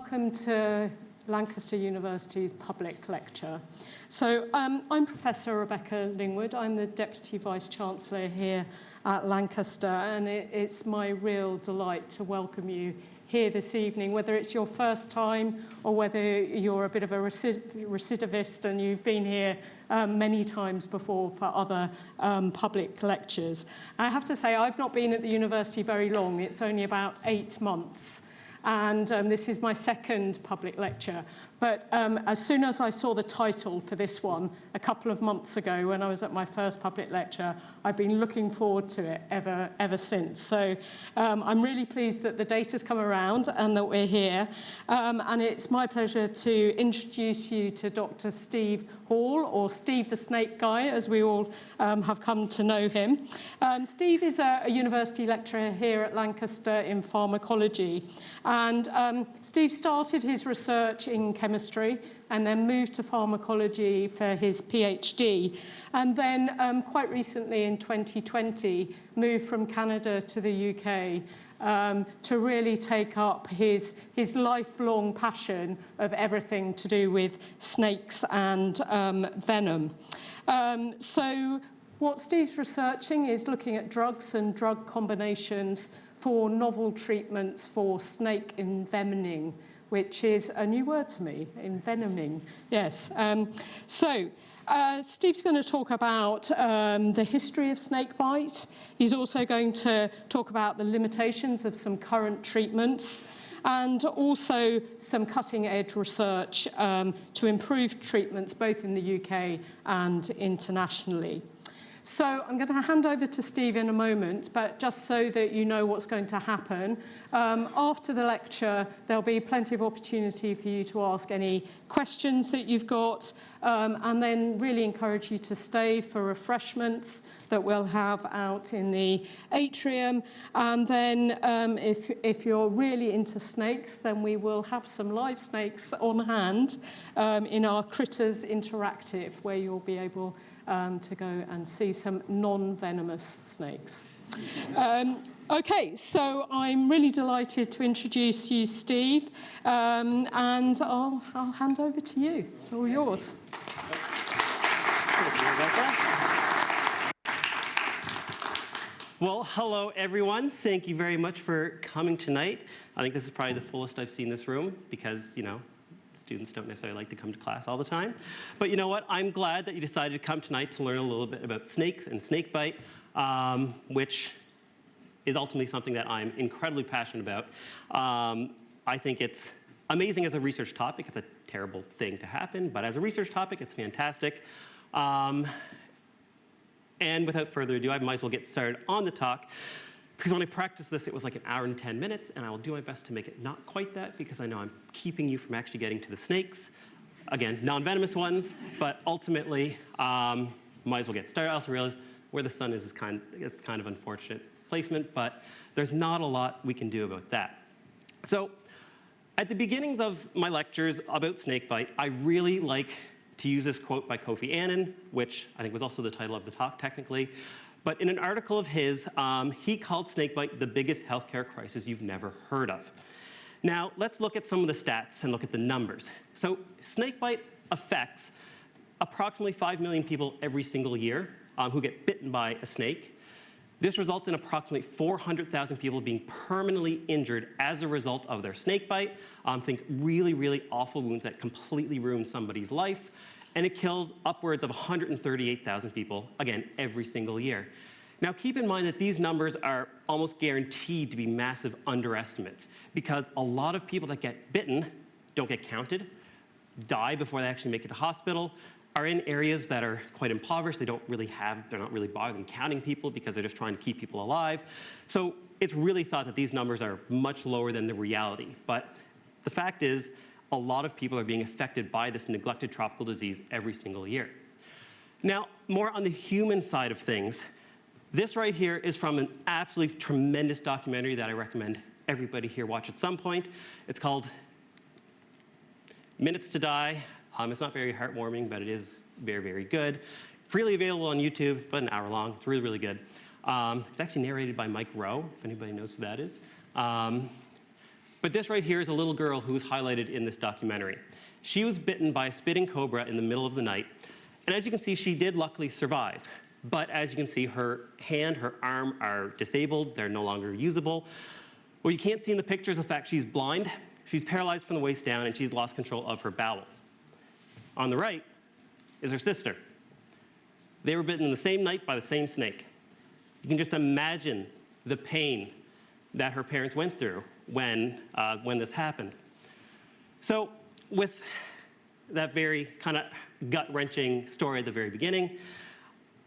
welcome to Lancaster University's public lecture. So I'm Professor Rebecca Lingwood. I'm the Deputy Vice-Chancellor here at Lancaster, and it's my real delight to welcome you here this evening, whether it's your first time or whether you're a bit of a recidivist and you've been here many times before for other public lectures. I have to say, I've not been at the university very long. It's only about 8 months. And this is my second public lecture. But as soon as I saw the title for this one a couple of months ago when I was at my first public lecture, I've been looking forward to it ever since. So I'm really pleased that the data's come around and that we're here. And it's my pleasure to introduce you to Dr. Steve Hall, or Steve the Snake Guy, as we all have come to know him. Steve is a university lecturer here at Lancaster in pharmacology. And Steve started his research in chemistry and then moved to pharmacology for his PhD. And then quite recently in 2020, moved from Canada to the UK to really take up his lifelong passion of everything to do with snakes and venom. So what Steve's researching is looking at drugs and drug combinations for novel treatments for snake envenoming, which is a new word to me, envenoming, yes. Steve's going to talk about the history of snakebite. He's also going to talk about the limitations of some current treatments and also some cutting-edge research to improve treatments both in the UK and internationally. So I'm going to hand over to Steve in a moment, but just so that you know what's going to happen, after the lecture, there'll be plenty of opportunity for you to ask any questions that you've got, and then really encourage you to stay for refreshments that we'll have out in the atrium. And then if you're really into snakes, then we will have some live snakes on hand in our Critters Interactive, where you'll be able to go and see some non-venomous snakes. Okay, so I'm really delighted to introduce you, Steve, and I'll hand over to you. It's all yours. Well, hello, everyone. Thank you very much for coming tonight. I think this is probably the fullest I've seen this room because, you know, students don't necessarily like to come to class all the time. But you know what? I'm glad that you decided to come tonight to learn a little bit about snakes and snakebite, which is ultimately something that I'm incredibly passionate about. I think it's amazing as a research topic. It's a terrible thing to happen, but as a research topic, it's fantastic. And without further ado, I might as well get started on the talk. Because when I practiced this, it was like 1 hour and 10 minutes, and I will do my best to make it not quite that, because I know I'm keeping you from actually getting to the snakes. Again, non-venomous ones, but ultimately, might as well get started. I also realize where the sun is it's kind of unfortunate placement, but there's not a lot we can do about that. So at the beginnings of my lectures about snakebite, I really like to use this quote by Kofi Annan, which I think was also the title of the talk technically. But in an article of his, he called snakebite the biggest healthcare crisis you've never heard of. Now, let's look at some of the stats and look at the numbers. So snakebite affects approximately 5 million people every single year who get bitten by a snake. This results in approximately 400,000 people being permanently injured as a result of their snakebite. Think really, really awful wounds that completely ruin somebody's life. And it kills upwards of 138,000 people, again, every single year. Now, keep in mind that these numbers are almost guaranteed to be massive underestimates because a lot of people that get bitten don't get counted, die before they actually make it to hospital, are in areas that are quite impoverished. They're not really bothering counting people because they're just trying to keep people alive. So it's really thought that these numbers are much lower than the reality. But the fact is, a lot of people are being affected by this neglected tropical disease every single year. Now, more on the human side of things, this right here is from an absolutely tremendous documentary that I recommend everybody here watch at some point. It's called Minutes to Die. It's not very heartwarming, but it is very, very good. Freely available on YouTube, it's about 1 hour long. It's really, really good. It's actually narrated by Mike Rowe, if anybody knows who that is. But this right here is a little girl who was highlighted in this documentary. She was bitten by a spitting cobra in the middle of the night. And as you can see, she did luckily survive. But as you can see, her hand, her arm are disabled. They're no longer usable. What you can't see in the picture is the fact she's blind. She's paralyzed from the waist down, and she's lost control of her bowels. On the right is her sister. They were bitten the same night by the same snake. You can just imagine the pain that her parents went through when this happened. So with that very kind of gut-wrenching story at the very beginning,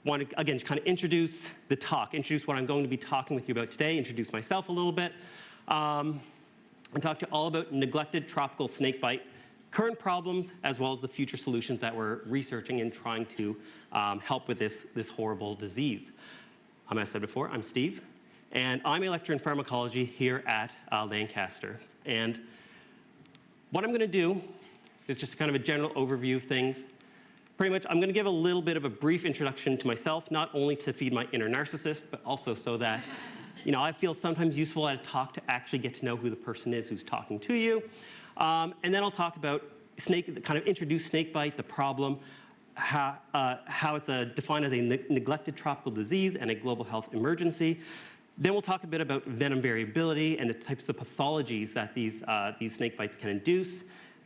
I want to, again, just kind of introduce the talk, introduce what I'm going to be talking with you about today, introduce myself a little bit, and talk to you all about neglected tropical snakebite, current problems, as well as the future solutions that we're researching and trying to help with this horrible disease. As I said before, I'm Steve, and I'm a lecturer in pharmacology here at Lancaster. And what I'm going to do is just kind of a general overview of things. Pretty much, I'm going to give a little bit of a brief introduction to myself, not only to feed my inner narcissist, but also so that, I feel sometimes useful at a talk to actually get to know who the person is who's talking to you. And then I'll talk about kind of introduce snakebite, the problem, how it's defined as a neglected tropical disease and a global health emergency. Then we'll talk a bit about venom variability and the types of pathologies that these snake bites can induce.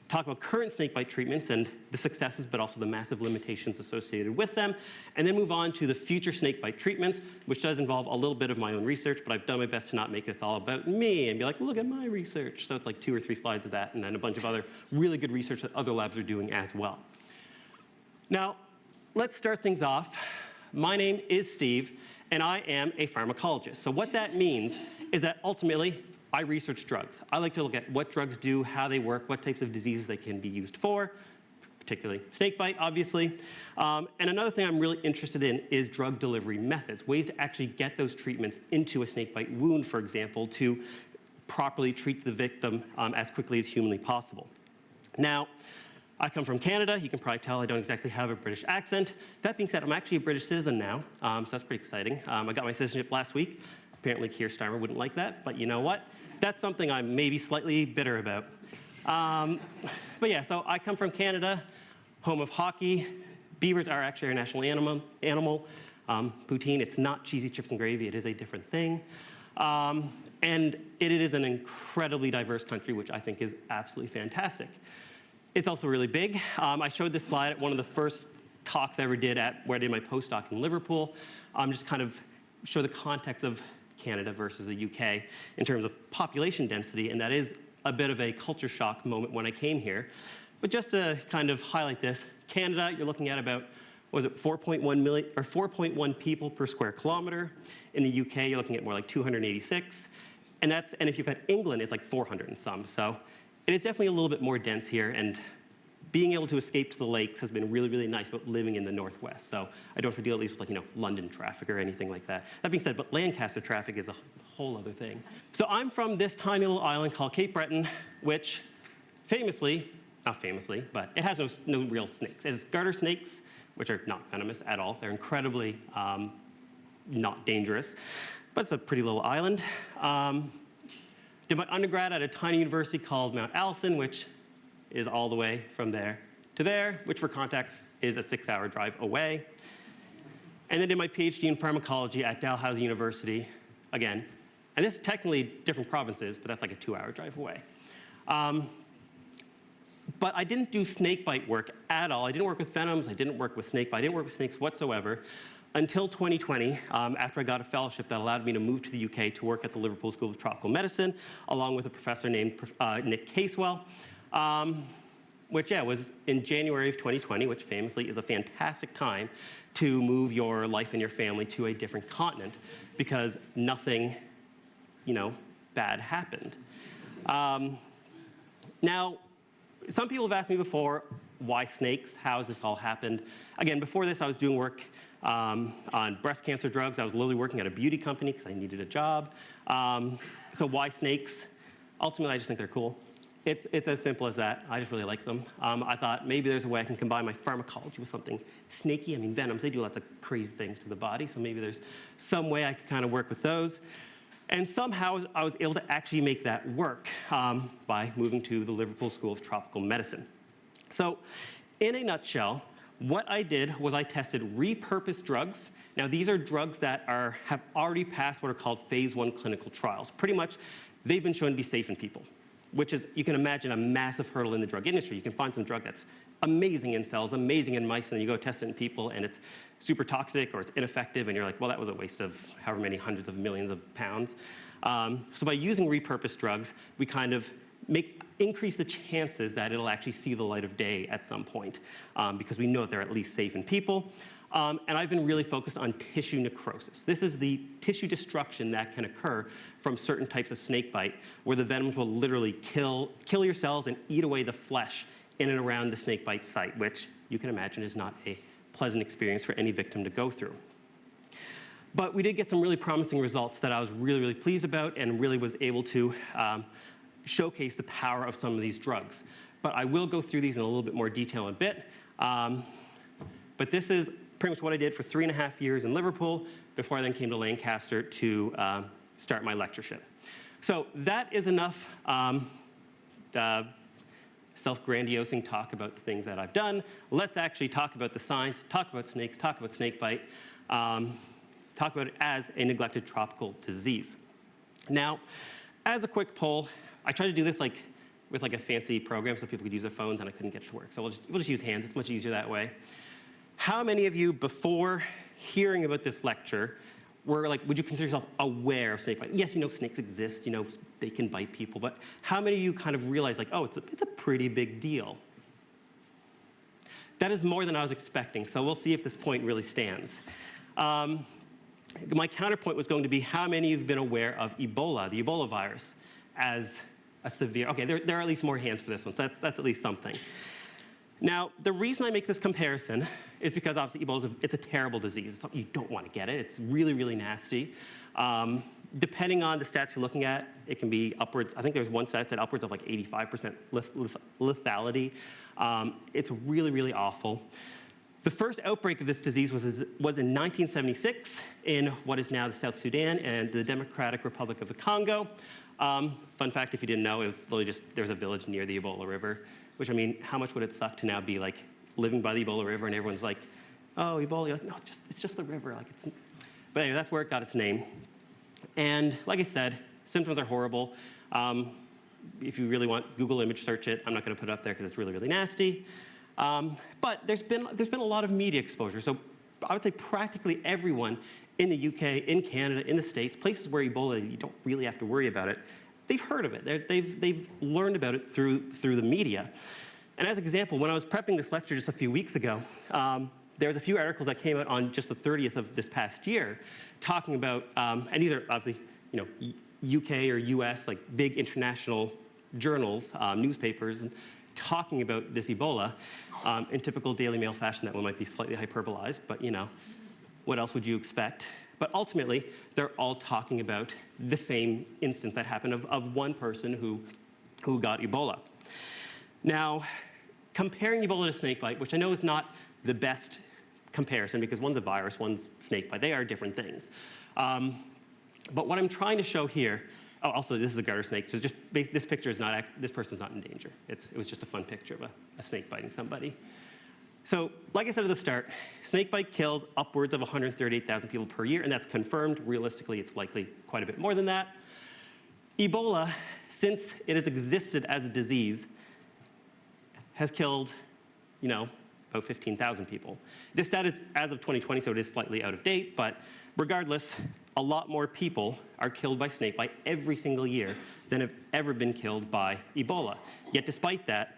Talk about current snakebite treatments and the successes, but also the massive limitations associated with them. And then move on to the future snakebite treatments, which does involve a little bit of my own research, but I've done my best to not make this all about me and be like, look at my research. So it's like 2 or 3 slides of that, and then a bunch of other really good research that other labs are doing as well. Now, let's start things off. My name is Steve, and I am a pharmacologist. So what that means is that ultimately, I research drugs. I like to look at what drugs do, how they work, what types of diseases they can be used for, particularly snakebite, obviously. And another thing I'm really interested in is drug delivery methods, ways to actually get those treatments into a snakebite wound, for example, to properly treat the victim as quickly as humanly possible. Now, I come from Canada. You can probably tell I don't exactly have a British accent. That being said, I'm actually a British citizen now, so that's pretty exciting. I got my citizenship last week. Apparently, Keir Starmer wouldn't like that, but you know what? That's something I'm maybe slightly bitter about. But yeah, so I come from Canada, home of hockey. Beavers are actually our national animal. Poutine, it's not cheesy chips and gravy. It is a different thing. And it is an incredibly diverse country, which I think is absolutely fantastic. It's also really big. I showed this slide at one of the first talks I ever did where I did my postdoc in Liverpool. Just kind of show the context of Canada versus the UK in terms of population density, and that is a bit of a culture shock moment when I came here. But just to kind of highlight this, Canada, you're looking at about, 4.1 million or 4.1 people per square kilometer. In the UK, you're looking at more like 286, and if you've got England, it's like 400 and some. So it is definitely a little bit more dense here, and being able to escape to the lakes has been really, really nice about living in the Northwest. So I don't have to deal at least with London traffic or anything like that. That being said, but Lancaster traffic is a whole other thing. So I'm from this tiny little island called Cape Breton, which not famously, but it has no real snakes. It has garter snakes, which are not venomous at all. They're incredibly not dangerous, but it's a pretty little island. Did my undergrad at a tiny university called Mount Allison, which is all the way from there to there, which for context is a 6-hour drive away. And then did my PhD in pharmacology at Dalhousie University, again. And this is technically different provinces, but that's like a 2-hour drive away. But I didn't do snakebite work at all. I didn't work with venoms. I didn't work with snakebite. I didn't work with snakes whatsoever until 2020, after I got a fellowship that allowed me to move to the UK to work at the Liverpool School of Tropical Medicine, along with a professor named Nick Casewell. Which was in January of 2020, which famously is a fantastic time to move your life and your family to a different continent because nothing, bad happened. Now, some people have asked me before, why snakes? How has this all happened? Again, before this, I was doing work on breast cancer drugs. I was literally working at a beauty company because I needed a job. So why snakes? Ultimately, I just think they're cool. It's as simple as that. I just really like them. I thought maybe there's a way I can combine my pharmacology with something snaky. Venoms, they do lots of crazy things to the body, so maybe there's some way I could kind of work with those. And somehow I was able to actually make that work by moving to the Liverpool School of Tropical Medicine. So in a nutshell, what I did was I tested repurposed drugs. Now these are drugs that have already passed what are called phase 1 clinical trials. Pretty much, they've been shown to be safe in people, which is, you can imagine, a massive hurdle in the drug industry. You can find some drug that's amazing in cells, amazing in mice, and then you go test it in people, and it's super toxic or it's ineffective, and you're like, well, that was a waste of however many hundreds of millions of pounds. So by using repurposed drugs, we kind of increase the chances that it'll actually see the light of day at some point, because we know that they're at least safe in people. And I've been really focused on tissue necrosis. This is the tissue destruction that can occur from certain types of snakebite, where the venoms will literally kill your cells and eat away the flesh in and around the snakebite site, which you can imagine is not a pleasant experience for any victim to go through. But we did get some really promising results that I was really, really pleased about, and really was able to showcase the power of some of these drugs. But I will go through these in a little bit more detail in a bit. But this is pretty much what I did for 3.5 years in Liverpool before I then came to Lancaster to start my lectureship. So that is enough self-grandiosing talk about the things that I've done. Let's actually talk about the science, talk about snakes, talk about snakebite, talk about it as a neglected tropical disease. Now, as a quick poll, I tried to do this with a fancy program so people could use their phones, and I couldn't get it to work. So we'll just use hands. It's much easier that way. How many of you, before hearing about this lecture, would you consider yourself aware of snakebite? Yes, you know snakes exist, you know they can bite people, but how many of you kind of realize, oh, it's a pretty big deal? That is more than I was expecting, so we'll see if this point really stands. My counterpoint was going to be, how many of you have been aware of Ebola, the Ebola virus, as a severe, okay, there are at least more hands for this one, so that's at least something. Now, the reason I make this comparison is because obviously Ebola, it's a terrible disease. It's something you don't want to get it. It's really, really nasty. Depending on the stats you're looking at, it can be upwards, I think there's one stat that said upwards of 85% lethality. It's really, really awful. The first outbreak of this disease was in 1976 in what is now the South Sudan and the Democratic Republic of the Congo. Fun fact, if you didn't know, it was literally just, there's a village near the Ebola River, which, I mean, how much would it suck to now be living by the Ebola River and everyone's like, oh, Ebola, you're like, no, it's just the river. But anyway, that's where it got its name. And like I said, symptoms are horrible. If you really want, Google image search it. I'm not gonna put it up there because it's really, really nasty. But there's been a lot of media exposure. So I would say practically everyone in the UK, in Canada, in the States, places where Ebola, you don't really have to worry about it, they've heard of it. They've learned about it through the media. And as an example, when I was prepping this lecture just a few weeks ago, there was a few articles that came out on just the 30th of this past year talking about, and these are obviously, UK or US, big international journals, newspapers, and talking about this Ebola in typical Daily Mail fashion. That one might be slightly hyperbolized, but what else would you expect? But ultimately, they're all talking about the same instance that happened of one person who got Ebola. Now, comparing Ebola to snakebite, which I know is not the best comparison because one's a virus, one's snakebite. They are different things. But what I'm trying to show here, oh, also this is a garter snake, so just this picture is not, this person's not in danger. It was just a fun picture of a snake biting somebody. So, like I said at the start, snakebite kills upwards of 138,000 people per year, and that's confirmed. Realistically, it's likely quite a bit more than that. Ebola, since it has existed as a disease, has killed, about 15,000 people. This stat is as of 2020, so it is slightly out of date, but regardless, a lot more people are killed by snakebite every single year than have ever been killed by Ebola. Yet despite that,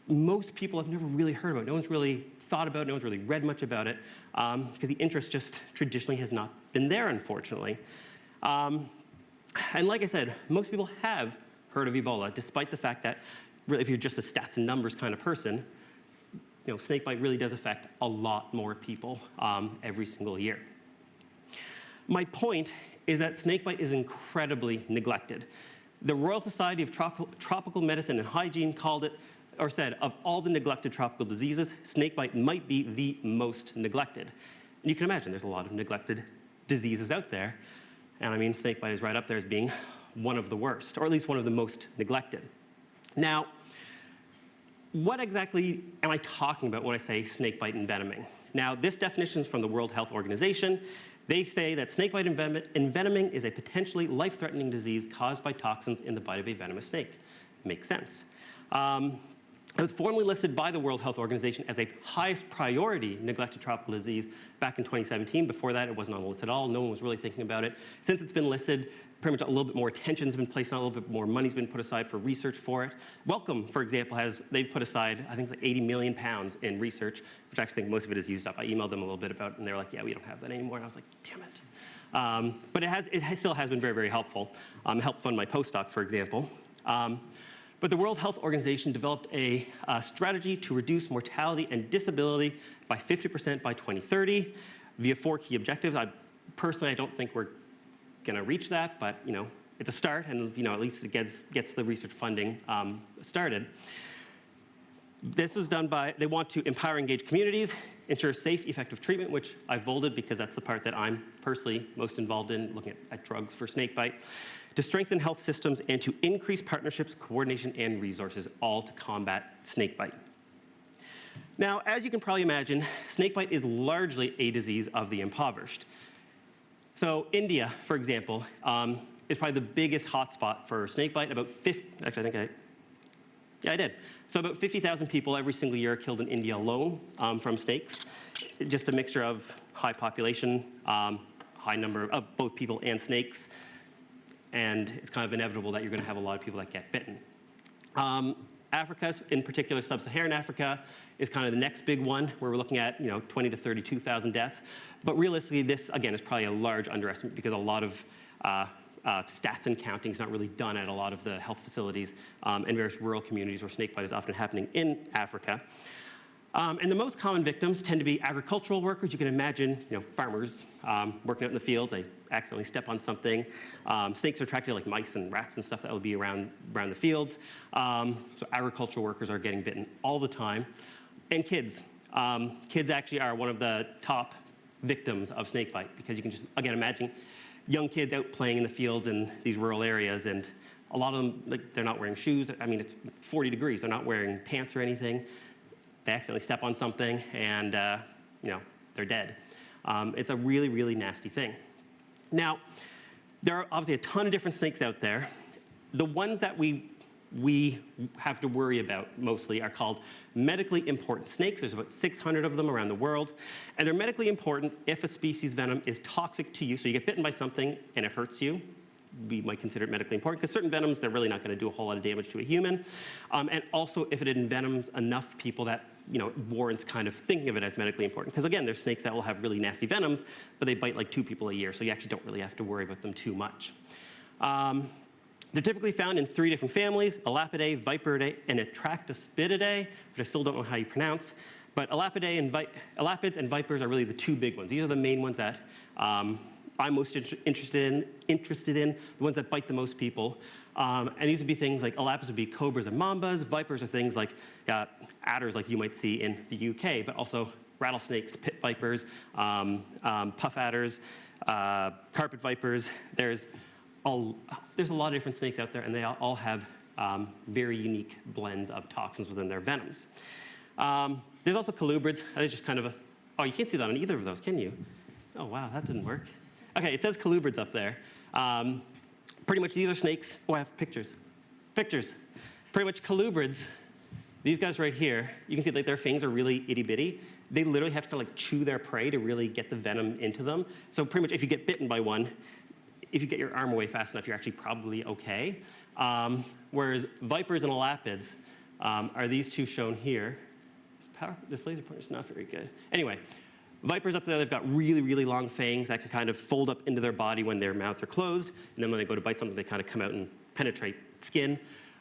most people have never really heard about it. No one's really thought about it, no one's really read much about it, because the interest just traditionally has not been there, unfortunately. And like I said, most people have heard of Ebola, despite the fact that really, if you're just a stats and numbers kind of person, snakebite really does affect a lot more people every single year. My point is that snakebite is incredibly neglected. The Royal Society of Tropical Medicine and Hygiene called it, or said, of all the neglected tropical diseases, snakebite might be the most neglected. And you can imagine there's a lot of neglected diseases out there. And I mean, snakebite is right up there as being one of the worst, or at least one of the most neglected. Now, what exactly am I talking about when I say snakebite envenoming? Now, this definition is from the World Health Organization. They say that snakebite envenoming is a potentially life-threatening disease caused by toxins in the bite of a venomous snake. Makes sense. It was formally listed by the World Health Organization as a highest priority neglected tropical disease back in 2017. Before that, it wasn't on the list at all. No one was really thinking about it. Since it's been listed, pretty much a little bit more attention's been placed on it, a little bit more money's been put aside for research for it. Wellcome, for example, they've put aside, I think it's like 80 million pounds in research, which I actually think most of it is used up. I emailed them a little bit about it, and they were like, yeah, we don't have that anymore. And I was like, damn it. But it still has been very, very helpful. Helped fund my postdoc, for example. But the World Health Organization developed a strategy to reduce mortality and disability by 50% by 2030 via 4 key objectives. Personally, I don't think we're going to reach that, but it's a start, and at least it gets the research funding started. This is done by, they want to empower engaged communities, ensure safe, effective treatment, which I've bolded because that's the part that I'm personally most involved in, looking at drugs for snakebite, to strengthen health systems and to increase partnerships, coordination, and resources, all to combat snakebite. Now, as you can probably imagine, snakebite is largely a disease of the impoverished. So India, for example, is probably the biggest hotspot for snakebite. I did. So about 50,000 people every single year are killed in India alone from snakes. Just a mixture of high population, high number of both people and snakes. And it's kind of inevitable that you're going to have a lot of people that get bitten. Africa, in particular sub-Saharan Africa, is kind of the next big one, where we're looking at 20 to 32,000 deaths. But realistically, this, again, is probably a large underestimate because a lot of stats and counting is not really done at a lot of the health facilities and various rural communities where snakebite is often happening in Africa. And the most common victims tend to be agricultural workers. You can imagine, farmers working out in the fields. They accidentally step on something. Snakes are attracted to like mice and rats and stuff that would be around the fields. So agricultural workers are getting bitten all the time. And kids. Kids actually are one of the top victims of snakebite because you can just, again, imagine young kids out playing in the fields in these rural areas, and a lot of them, they're not wearing shoes. I mean, it's 40 degrees. They're not wearing pants or anything. They accidentally step on something, and they're dead. It's a really, really nasty thing. Now, there are obviously a ton of different snakes out there. The ones that we have to worry about mostly are called medically important snakes. There's about 600 of them around the world. And they're medically important if a species venom is toxic to you. So you get bitten by something and it hurts you. We might consider it medically important because certain venoms, they're really not going to do a whole lot of damage to a human. And also if it envenoms enough people that warrants kind of thinking of it as medically important. Because again, there's snakes that will have really nasty venoms, but they bite like 2 people a year. So you actually don't really have to worry about them too much. They're typically found in 3 different families: Elapidae, Viperidae, and Atractospididae, which I still don't know how you pronounce. But elapids and vipers are really the 2 big ones. These are the main ones that I'm most interested in, the ones that bite the most people. And these would be things like, elapids would be cobras and mambas. Vipers are things like adders like you might see in the UK, but also rattlesnakes, pit vipers, puff adders, carpet vipers. There's a lot of different snakes out there, and they all have very unique blends of toxins within their venoms. There's also colubrids. That is just kind of you can't see that on either of those, can you? Oh, wow, that didn't work. Okay, it says colubrids up there. Pretty much these are snakes. Oh, I have pictures. Pictures. Pretty much colubrids, these guys right here, you can see like their fangs are really itty bitty. They literally have to kind of like chew their prey to really get the venom into them. So pretty much if you get bitten by one, if you get your arm away fast enough, you're actually probably okay. Whereas vipers and elapids are these 2 shown here. This laser pointer is not very good. Anyway, vipers up there, they've got really, really long fangs that can kind of fold up into their body when their mouths are closed. And then when they go to bite something, they kind of come out and penetrate skin.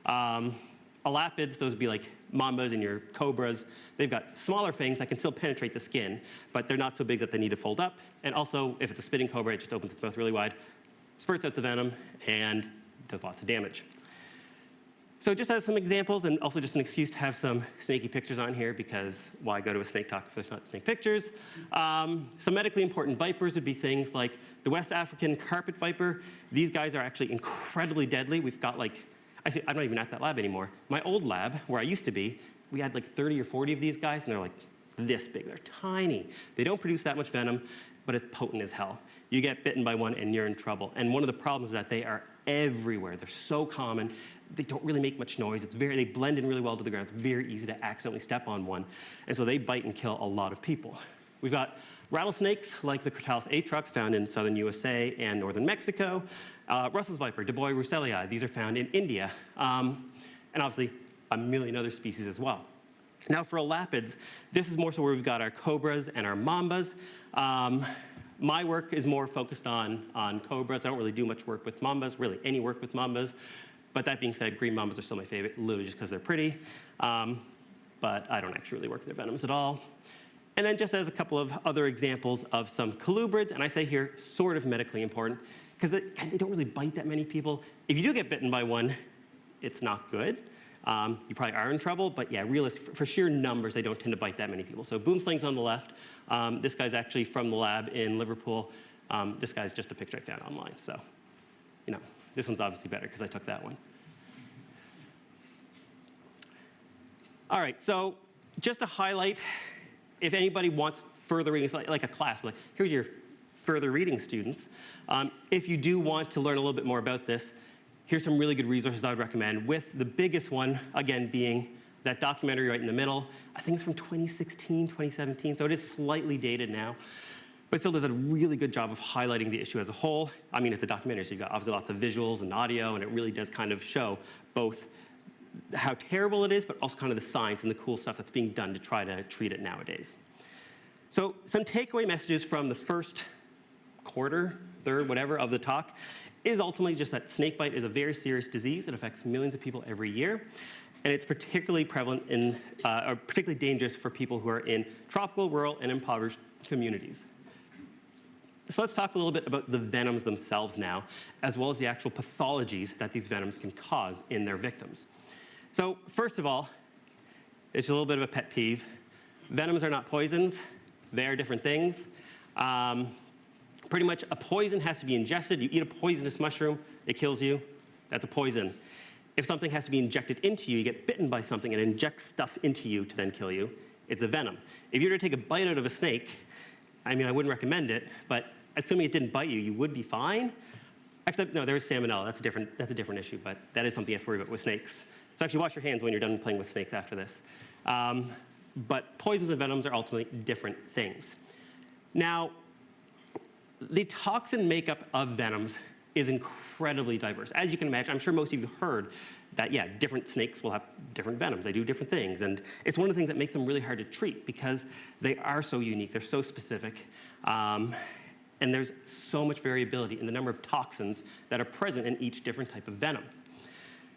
Elapids, those would be like mambas and your cobras. They've got smaller fangs that can still penetrate the skin, but they're not so big that they need to fold up. And also, if it's a spitting cobra, it just opens its mouth really wide, spurts out the venom, and does lots of damage. So just as some examples, and also just an excuse to have some snaky pictures on here, because why go to a snake talk if there's not snake pictures? Some medically important vipers would be things like the West African carpet viper. These guys are actually incredibly deadly. We've got like, I'm not even at that lab anymore. My old lab, where I used to be, we had like 30 or 40 of these guys, and they're like this big. They're tiny. They don't produce that much venom, but it's potent as hell. You get bitten by one, and you're in trouble. And one of the problems is that they are everywhere. They're so common. They don't really make much noise. They blend in really well to the ground. It's very easy to accidentally step on one. And so they bite and kill a lot of people. We've got rattlesnakes like the Crotalus atrox found in southern USA and northern Mexico. Russell's viper, Du Bois russellii. These are found in India. And obviously, a million other species as well. Now for elapids, this is more so where we've got our cobras and our mambas. My work is more focused on cobras. I don't really do much work with mambas, really any work with mambas. But that being said, green mambas are still my favorite, literally just because they're pretty. But I don't actually really work their venoms at all. And then just as a couple of other examples of some colubrids, and I say here sort of medically important, because they don't really bite that many people. If you do get bitten by one, it's not good. You probably are in trouble, but yeah, for sheer numbers, they don't tend to bite that many people. So boomsling's on the left. This guy's actually from the lab in Liverpool. This guy's just a picture I found online. So, this one's obviously better because I took that one. All right, so just to highlight, if anybody wants further readings, like a class, like here's your further reading students. If you do want to learn a little bit more about this, here's some really good resources I would recommend, with the biggest one, again, being that documentary right in the middle. I think it's from 2016, 2017, so it is slightly dated now. But still does a really good job of highlighting the issue as a whole. I mean, it's a documentary, so you've got obviously lots of visuals and audio, and it really does kind of show both how terrible it is, but also kind of the science and the cool stuff that's being done to try to treat it nowadays. So some takeaway messages from the first quarter, third, whatever, of the talk is ultimately just that snakebite is a very serious disease. It affects millions of people every year. And it's particularly prevalent or particularly dangerous for people who are in tropical, rural, and impoverished communities. So let's talk a little bit about the venoms themselves now, as well as the actual pathologies that these venoms can cause in their victims. So first of all, it's a little bit of a pet peeve. Venoms are not poisons. They are different things. Pretty much a poison has to be ingested. You eat a poisonous mushroom, it kills you. That's a poison. If something has to be injected into you, you get bitten by something and it injects stuff into you to then kill you, it's a venom. If you were to take a bite out of a snake, I mean, I wouldn't recommend it, but assuming it didn't bite you, you would be fine. Except, no, there's salmonella. That's a different issue, but that is something you have to worry about with snakes. So actually wash your hands when you're done playing with snakes after this. But poisons and venoms are ultimately different things. Now, the toxin makeup of venoms is incredibly diverse. As you can imagine, I'm sure most of you have heard that, yeah, different snakes will have different venoms. They do different things. And it's one of the things that makes them really hard to treat because they are so unique. They're so specific. And there's so much variability in the number of toxins that are present in each different type of venom.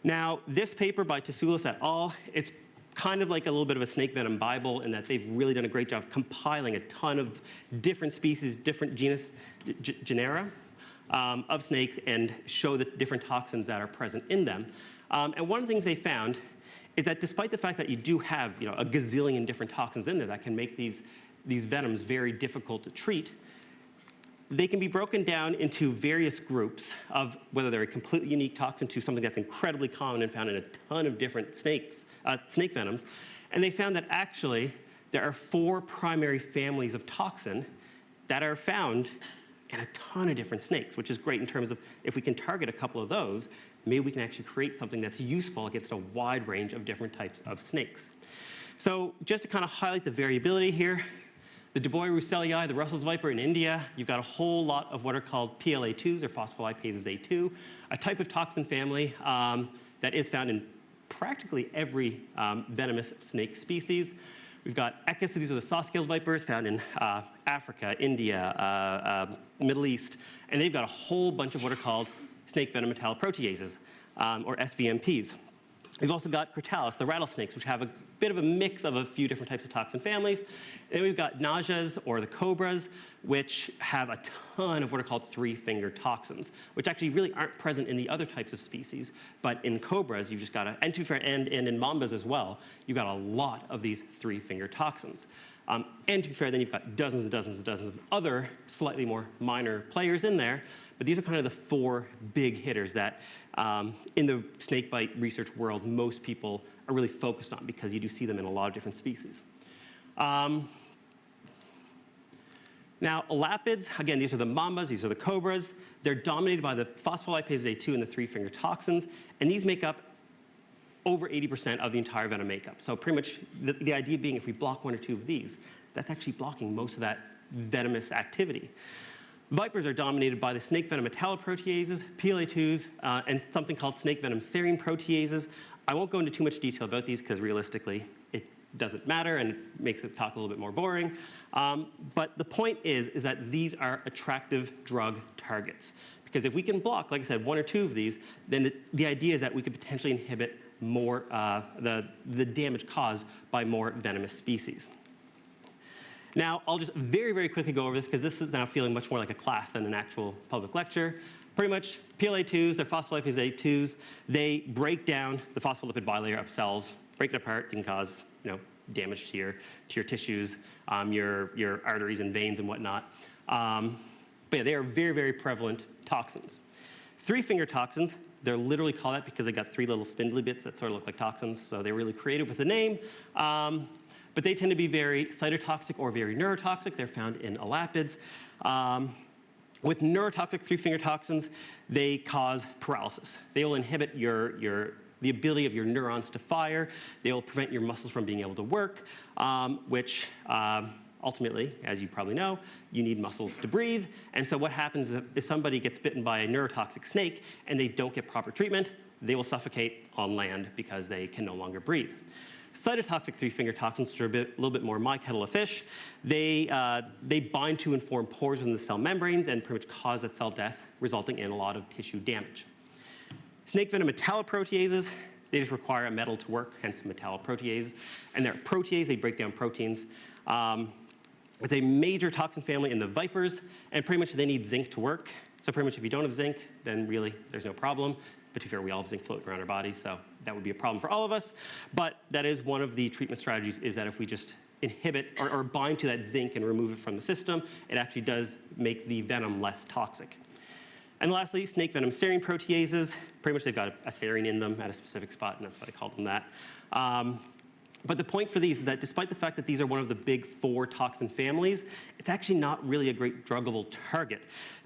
Now, this paper by Tsoulis et al., it's kind of like a little bit of a snake venom Bible in that they've really done a great job compiling a ton of different species, different genera of snakes and show the different toxins that are present in them. And one of the things they found is that despite the fact that you do have a gazillion different toxins in there that can make these venoms very difficult to treat, they can be broken down into various groups of whether they're a completely unique toxin to something that's incredibly common and found in a ton of different snake venoms. And they found that actually there are 4 primary families of toxin that are found in a ton of different snakes, which is great in terms of if we can target a couple of those, maybe we can actually create something that's useful against a wide range of different types of snakes. So just to kind of highlight the variability here, the Du Bois russellii, the Russell's viper in India, you've got a whole lot of what are called PLA2s, or phospholipases A2, a type of toxin family that is found in practically every venomous snake species. We've got Echis, so these are the saw-scaled vipers found in Africa, India, Middle East, and they've got a whole bunch of what are called snake venom metalloproteases, or SVMPs. We've also got Crotalus, the rattlesnakes, which have a bit of a mix of a few different types of toxin families. And we've got nausas, or the cobras, which have a ton of what are called three-finger toxins, which actually really aren't present in the other types of species. But in cobras, you've just got and in mambas as well, you've got a lot of these three-finger toxins. And to be fair, then you've got dozens and dozens and dozens of other slightly more minor players in there. But these are kind of the four big hitters that in the snakebite research world, most people are really focused on because you do see them in a lot of different species. Now, elapids, again, these are the mambas, these are the cobras. They're dominated by the phospholipase A2 and the three-finger toxins, and these make up over 80% of the entire venom makeup. So pretty much the idea being if we block one or two of these, that's actually blocking most of that venomous activity. Vipers are dominated by the snake venom metalloproteases, PLA2s, and something called snake venom serine proteases. I won't go into too much detail about these because realistically, it doesn't matter and it makes the talk a little bit more boring. But the point is that these are attractive drug targets. Because if we can block, like I said, one or two of these, then the idea is that we could potentially inhibit more the damage caused by more venomous species. Now, I'll just very, very quickly go over this because this is now feeling much more like a class than an actual public lecture. Pretty much, PLA2s, they're phospholipase A2s. They break down the phospholipid bilayer of cells, break it apart, it can cause damage to your tissues, your arteries and veins and whatnot. But yeah, they are very, very prevalent toxins. Three-finger toxins, they're literally called that because they got three little spindly bits that sort of look like toxins, so they're really creative with the name. But they tend to be very cytotoxic or very neurotoxic. They're found in elapids. With neurotoxic three-finger toxins, they cause paralysis. They will inhibit the ability of your neurons to fire. They will prevent your muscles from being able to work, which ultimately, as you probably know, you need muscles to breathe. And so what happens if somebody gets bitten by a neurotoxic snake and they don't get proper treatment, they will suffocate on land because they can no longer breathe. Cytotoxic three-finger toxins, which are a little bit more my kettle of fish, they bind to and form pores within the cell membranes and pretty much cause that cell death, resulting in a lot of tissue damage. Snake venom metalloproteases, they just require a metal to work, hence metalloproteases. And they're protease, they break down proteins. It's a major toxin family in the vipers, and pretty much they need zinc to work. So pretty much if you don't have zinc, then really there's no problem. But to be fair, we all have zinc floating around our bodies, so that would be a problem for all of us. But that is one of the treatment strategies, is that if we just inhibit or bind to that zinc and remove it from the system, it actually does make the venom less toxic. And lastly, snake venom serine proteases. Pretty much they've got a serine in them at a specific spot, and that's why I call them that. But the point for these is that despite the fact that these are one of the big four toxin families, it's actually not really a great druggable target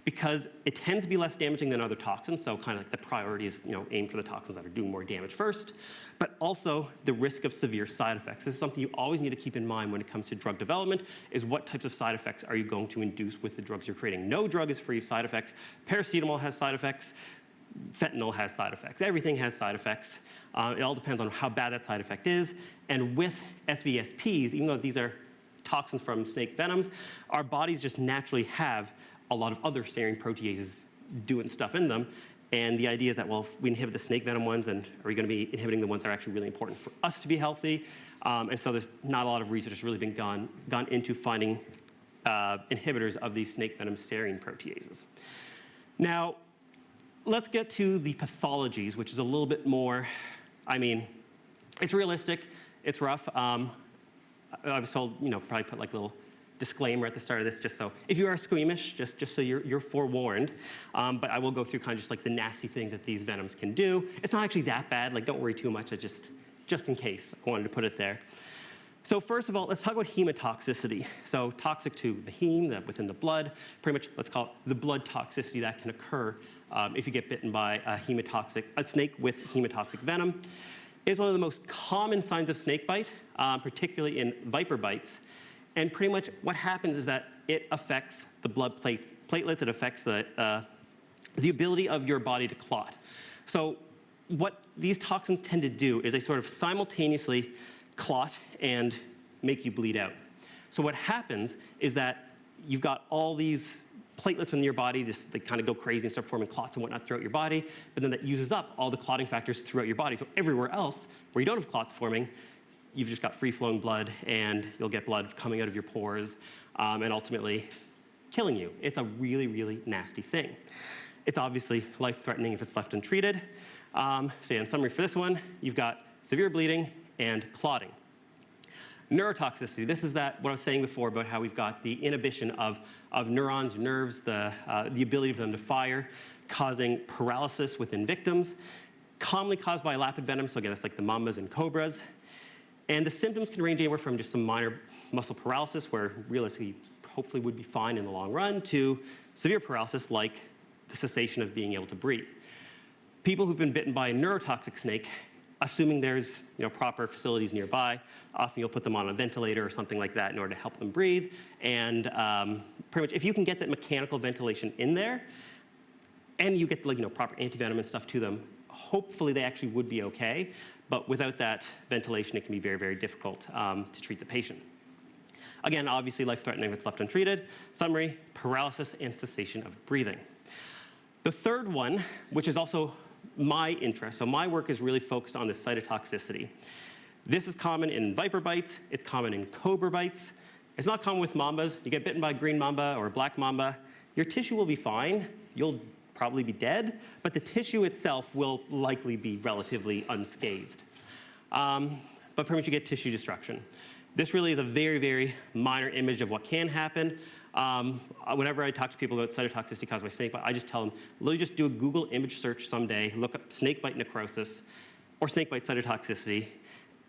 because it tends to be less damaging than other toxins. So kind of like the priority is, aim for the toxins that are doing more damage first, but also the risk of severe side effects. This is something you always need to keep in mind when it comes to drug development, is what types of side effects are you going to induce with the drugs you're creating. No drug is free of side effects. Paracetamol has side effects. Fentanyl has side effects. Everything has side effects. It all depends on how bad that side effect is. And with SVSPs, even though these are toxins from snake venoms, our bodies just naturally have a lot of other serine proteases doing stuff in them. And the idea is that, well, if we inhibit the snake venom ones, and are we going to be inhibiting the ones that are actually really important for us to be healthy? And so there's not a lot of research that's really been gone into finding inhibitors of these snake venom serine proteases. Now, let's get to the pathologies, which is a little bit more, it's realistic, it's rough. I was told, probably put like a little disclaimer at the start of this, just so if you are squeamish, just so you're forewarned. But I will go through kind of just like the nasty things that these venoms can do. It's not actually that bad, like don't worry too much, just in case, I wanted to put it there. So first of all, let's talk about hematoxicity. So toxic to the heme, within the blood, pretty much let's call it the blood toxicity that can occur if you get bitten by a snake with hematoxic venom. Is one of the most common signs of snakebite, particularly in viper bites. And pretty much what happens is that it affects the blood platelets, it affects the ability of your body to clot. So what these toxins tend to do is they sort of simultaneously clot and make you bleed out. So what happens is that you've got all these platelets in your body, they kind of go crazy and start forming clots and whatnot throughout your body, but then that uses up all the clotting factors throughout your body. So everywhere else where you don't have clots forming, you've just got free-flowing blood, and you'll get blood coming out of your pores and ultimately killing you. It's a really, really nasty thing. It's obviously life-threatening if it's left untreated. So yeah, in summary for this one, you've got severe bleeding and clotting. Neurotoxicity, this is what I was saying before about how we've got the inhibition of neurons, nerves, the ability for them to fire, causing paralysis within victims, commonly caused by lapid venom, so again, that's like the mambas and cobras. And the symptoms can range anywhere from just some minor muscle paralysis, where realistically, hopefully would be fine in the long run, to severe paralysis like the cessation of being able to breathe. People who've been bitten by a neurotoxic snake, assuming there's proper facilities nearby, often you'll put them on a ventilator or something like that in order to help them breathe. And pretty much if you can get that mechanical ventilation in there, and you get proper antivenom and stuff to them, hopefully they actually would be okay. But without that ventilation, it can be very, very difficult to treat the patient. Again, obviously life-threatening if it's left untreated. Summary, paralysis and cessation of breathing. The third one, which is also my interest, so my work is really focused on the cytotoxicity. This is common in viper bites, it's common in cobra bites. It's not common with mambas. You get bitten by a green mamba or a black mamba, your tissue will be fine. You'll probably be dead, but the tissue itself will likely be relatively unscathed. But pretty much you get tissue destruction. This really is a very, very minor image of what can happen. Whenever I talk to people about cytotoxicity caused by snakebite, I just tell them, literally just do a Google image search someday, look up snakebite necrosis or snakebite cytotoxicity,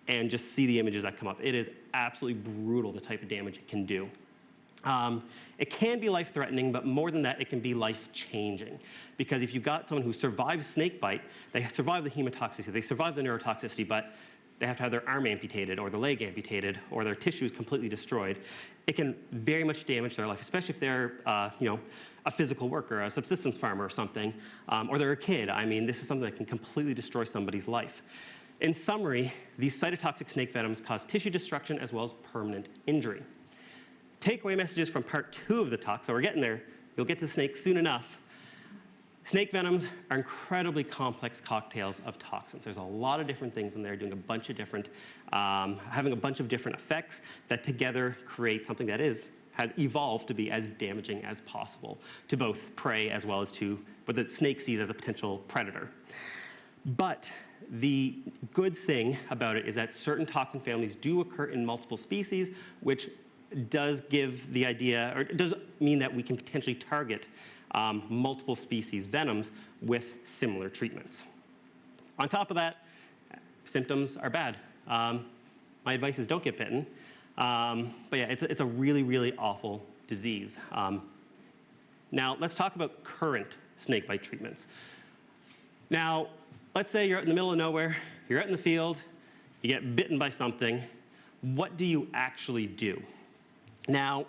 and just see the images that come up. It is absolutely brutal, the type of damage it can do. It can be life-threatening, but more than that, it can be life-changing. Because if you've got someone who survives snakebite, they survive the hemotoxicity, they survive the neurotoxicity, but they have to have their arm amputated or their leg amputated or their tissue is completely destroyed, it can very much damage their life, especially if they're a physical worker, a subsistence farmer or something, or they're a kid. I mean, this is something that can completely destroy somebody's life. In summary, these cytotoxic snake venoms cause tissue destruction as well as permanent injury. Takeaway messages from part 2 of the talk, so we're getting there. You'll get to snakes soon enough. Snake venoms are incredibly complex cocktails of toxins. There's a lot of different things in there doing a bunch of different, having a bunch of different effects that together create something that has evolved to be as damaging as possible to both prey as well as to what the snake sees as a potential predator. But the good thing about it is that certain toxin families do occur in multiple species, which does give the idea, or it does mean that we can potentially target multiple species venoms with similar treatments. On top of that, symptoms are bad. My advice is don't get bitten. But yeah, it's a really, really awful disease. Now, let's talk about current snakebite treatments. Now, let's say you're out in the middle of nowhere, you're out in the field, you get bitten by something. What do you actually do? Now,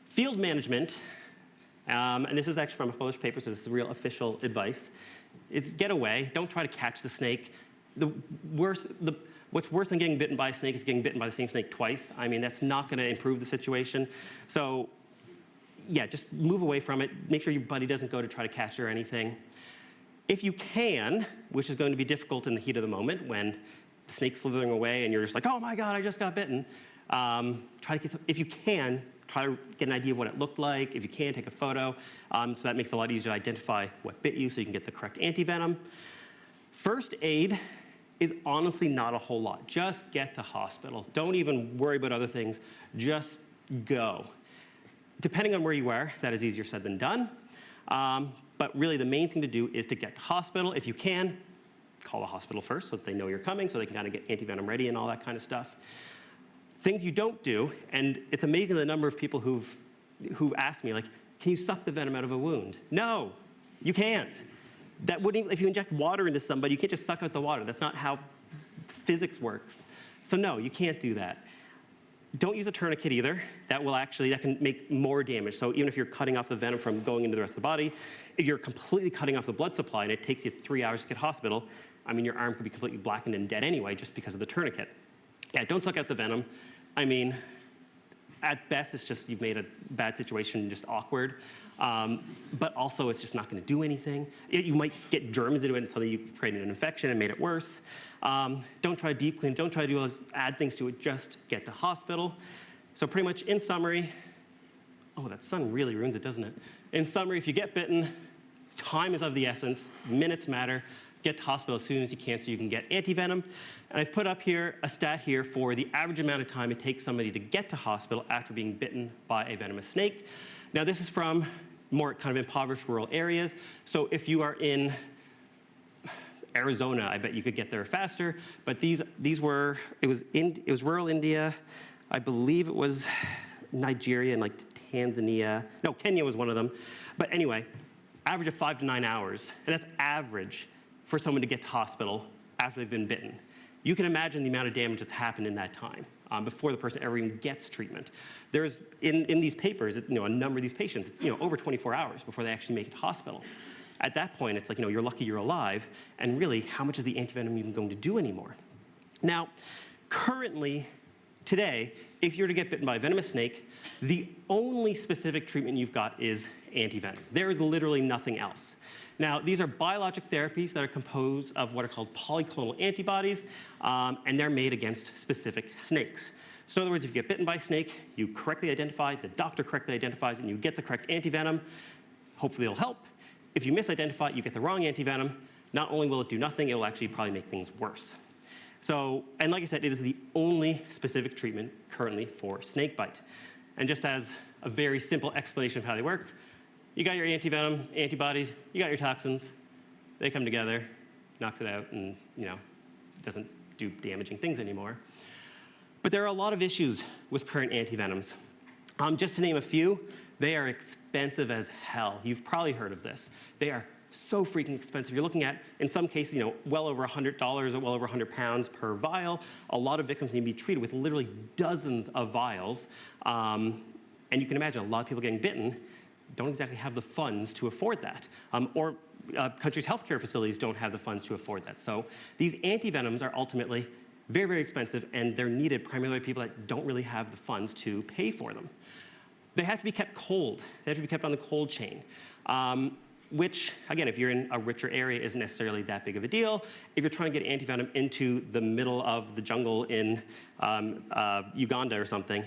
field management, and this is actually from a published paper, so this is real official advice, is get away. Don't try to catch the snake. What's worse than getting bitten by a snake is getting bitten by the same snake twice. I mean, that's not going to improve the situation. So, yeah, just move away from it. Make sure your buddy doesn't go to try to catch it or anything. If you can, which is going to be difficult in the heat of the moment when the snake's slithering away and you're just like, oh my God, I just got bitten. If you can, try to get an idea of what it looked like. If you can, take a photo. So that makes it a lot easier to identify what bit you so you can get the correct antivenom. First aid is honestly not a whole lot. Just get to hospital. Don't even worry about other things. Just go. Depending on where you are, that is easier said than done. But really the main thing to do is to get to hospital. If you can, call the hospital first so that they know you're coming, so they can kind of get antivenom ready and all that kind of stuff. Things you don't do, and it's amazing the number of people who've asked me, like, can you suck the venom out of a wound? No, you can't. That wouldn't even, if you inject water into somebody, you can't just suck out the water. That's not how physics works. So no, you can't do that. Don't use a tourniquet either. That can make more damage. So even if you're cutting off the venom from going into the rest of the body, if you're completely cutting off the blood supply and it takes you 3 hours to get to hospital, I mean, your arm could be completely blackened and dead anyway just because of the tourniquet. Yeah, don't suck out the venom. I mean, at best, it's just you've made a bad situation just awkward. But also, it's just not going to do anything. You might get germs into it until you've created an infection and made it worse. Don't try to deep clean. Don't try to do all those, add things to it. Just get to hospital. So pretty much in summary, oh, that sun really ruins it, doesn't it? In summary, if you get bitten, time is of the essence. Minutes matter. Get to hospital as soon as you can so you can get antivenom. And I've put up here a stat here for the average amount of time it takes somebody to get to hospital after being bitten by a venomous snake. Now, this is from more kind of impoverished rural areas. So if you are in Arizona, I bet you could get there faster. But it was rural India. I believe it was Nigeria and like Tanzania. No, Kenya was one of them. But anyway, average of 5 to 9 hours. And that's average for someone to get to hospital after they've been bitten. You can imagine the amount of damage that's happened in that time before the person ever even gets treatment. There's, in these papers, a number of these patients, it's over 24 hours before they actually make it to hospital. At that point, it's like, you're lucky you're alive, and really, how much is the antivenom even going to do anymore? Now, currently, today, if you're to get bitten by a venomous snake, the only specific treatment you've got is antivenom. There is literally nothing else. Now, these are biologic therapies that are composed of what are called polyclonal antibodies, and they're made against specific snakes. So in other words, if you get bitten by a snake, you correctly identify, the doctor correctly identifies, and you get the correct antivenom, hopefully it'll help. If you misidentify it, you get the wrong antivenom, not only will it do nothing, it will actually probably make things worse. So, and like I said, it is the only specific treatment currently for snakebite. And just as a very simple explanation of how they work, you got your antivenom, antibodies, you got your toxins, they come together, knocks it out, and doesn't do damaging things anymore. But there are a lot of issues with current antivenoms. Just to name a few, they are expensive as hell. You've probably heard of this. They are so freaking expensive. You're looking at, in some cases, well over $100 or well over £100 per vial. A lot of victims need to be treated with literally dozens of vials. And you can imagine a lot of people getting bitten don't exactly have the funds to afford that. Or countries' healthcare facilities don't have the funds to afford that. So these antivenoms are ultimately very, very expensive, and they're needed primarily by people that don't really have the funds to pay for them. They have to be kept cold. They have to be kept on the cold chain, which, again, if you're in a richer area, isn't necessarily that big of a deal. If you're trying to get antivenom into the middle of the jungle in Uganda or something,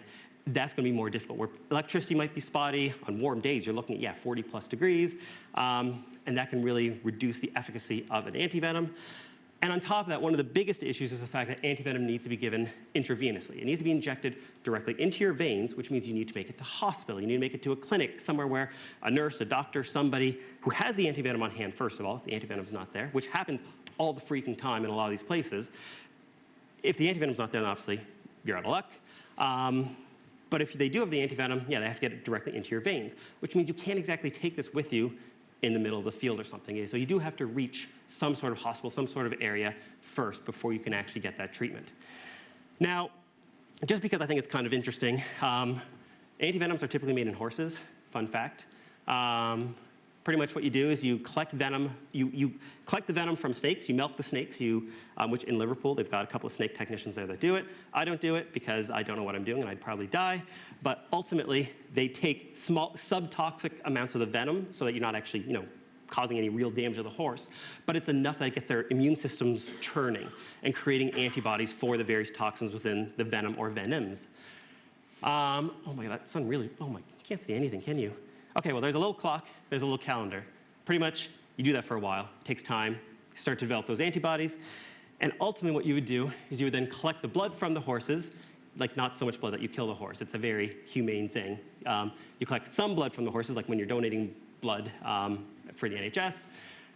that's going to be more difficult. Where electricity might be spotty, on warm days, you're looking at, 40 plus degrees, and that can really reduce the efficacy of an antivenom. And on top of that, one of the biggest issues is the fact that antivenom needs to be given intravenously. It needs to be injected directly into your veins, which means you need to make it to hospital. You need to make it to a clinic, somewhere where a nurse, a doctor, somebody who has the antivenom on hand, first of all, if the antivenom's not there, which happens all the freaking time in a lot of these places. If the antivenom's not there, then obviously, you're out of luck. But if they do have the antivenom, they have to get it directly into your veins, which means you can't exactly take this with you in the middle of the field or something. So you do have to reach some sort of hospital, some sort of area first before you can actually get that treatment. Now, just because I think it's kind of interesting, antivenoms are typically made in horses, fun fact. Pretty much what you do is you collect venom, you collect the venom from snakes, you milk the snakes, which in Liverpool, they've got a couple of snake technicians there that do it. I don't do it because I don't know what I'm doing and I'd probably die. But ultimately, they take small subtoxic amounts of the venom so that you're not actually, causing any real damage to the horse. But it's enough that it gets their immune systems churning and creating antibodies for the various toxins within the venom or venoms. Oh my God, that sun really, you can't see anything, can you? Okay, well, there's a little clock, there's a little calendar. Pretty much, you do that for a while. It takes time. You start to develop those antibodies. And ultimately, what you would do is you would then collect the blood from the horses, like not so much blood that you kill the horse. It's a very humane thing. You collect some blood from the horses, like when you're donating blood for the NHS.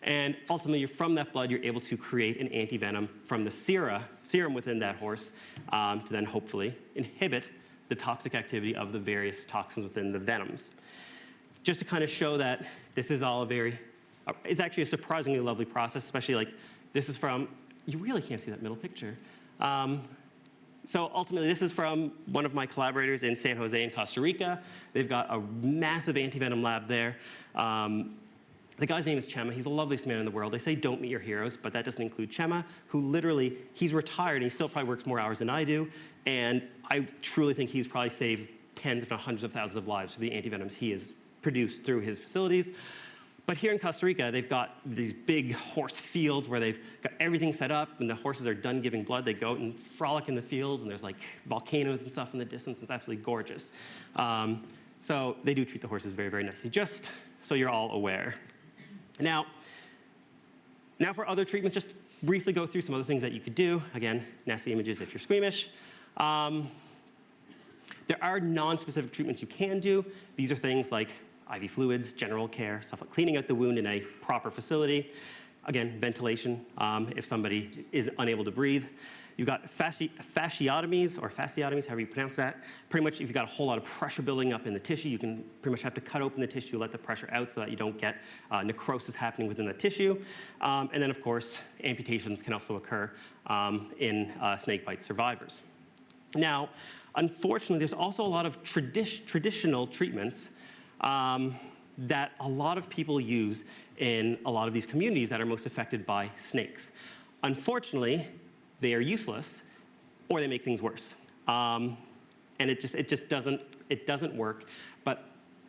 And ultimately, from that blood, you're able to create an antivenom from the serum within that horse to then hopefully inhibit the toxic activity of the various toxins within the venoms. Just to kind of show that this is all it's actually a surprisingly lovely process, especially like this is from, you really can't see that middle picture. So ultimately, this is from one of my collaborators in San Jose in Costa Rica. They've got a massive antivenom lab there. The guy's name is Chema. He's the loveliest man in the world. They say don't meet your heroes, but that doesn't include Chema, who literally, he's retired and he still probably works more hours than I do. And I truly think he's probably saved tens, if not hundreds of thousands of lives for the antivenoms he has produced through his facilities. But here in Costa Rica, they've got these big horse fields where they've got everything set up. When the horses are done giving blood, they go out and frolic in the fields, and there's like volcanoes and stuff in the distance. It's absolutely gorgeous. So they do treat the horses very, very nicely, just so you're all aware. Now for other treatments, just briefly go through some other things that you could do. Again, nasty images if you're squeamish. There are non-specific treatments you can do. These are things like IV fluids, general care, stuff like cleaning out the wound in a proper facility. Again, ventilation if somebody is unable to breathe. You've got fasciotomies, however you pronounce that. Pretty much if you've got a whole lot of pressure building up in the tissue, you can pretty much have to cut open the tissue, let the pressure out so that you don't get necrosis happening within the tissue. And then, of course, amputations can also occur in snakebite survivors. Now, unfortunately, there's also a lot of traditional treatments that a lot of people use in a lot of these communities that are most affected by snakes. Unfortunately, they are useless, or they make things worse. And it just doesn't work. But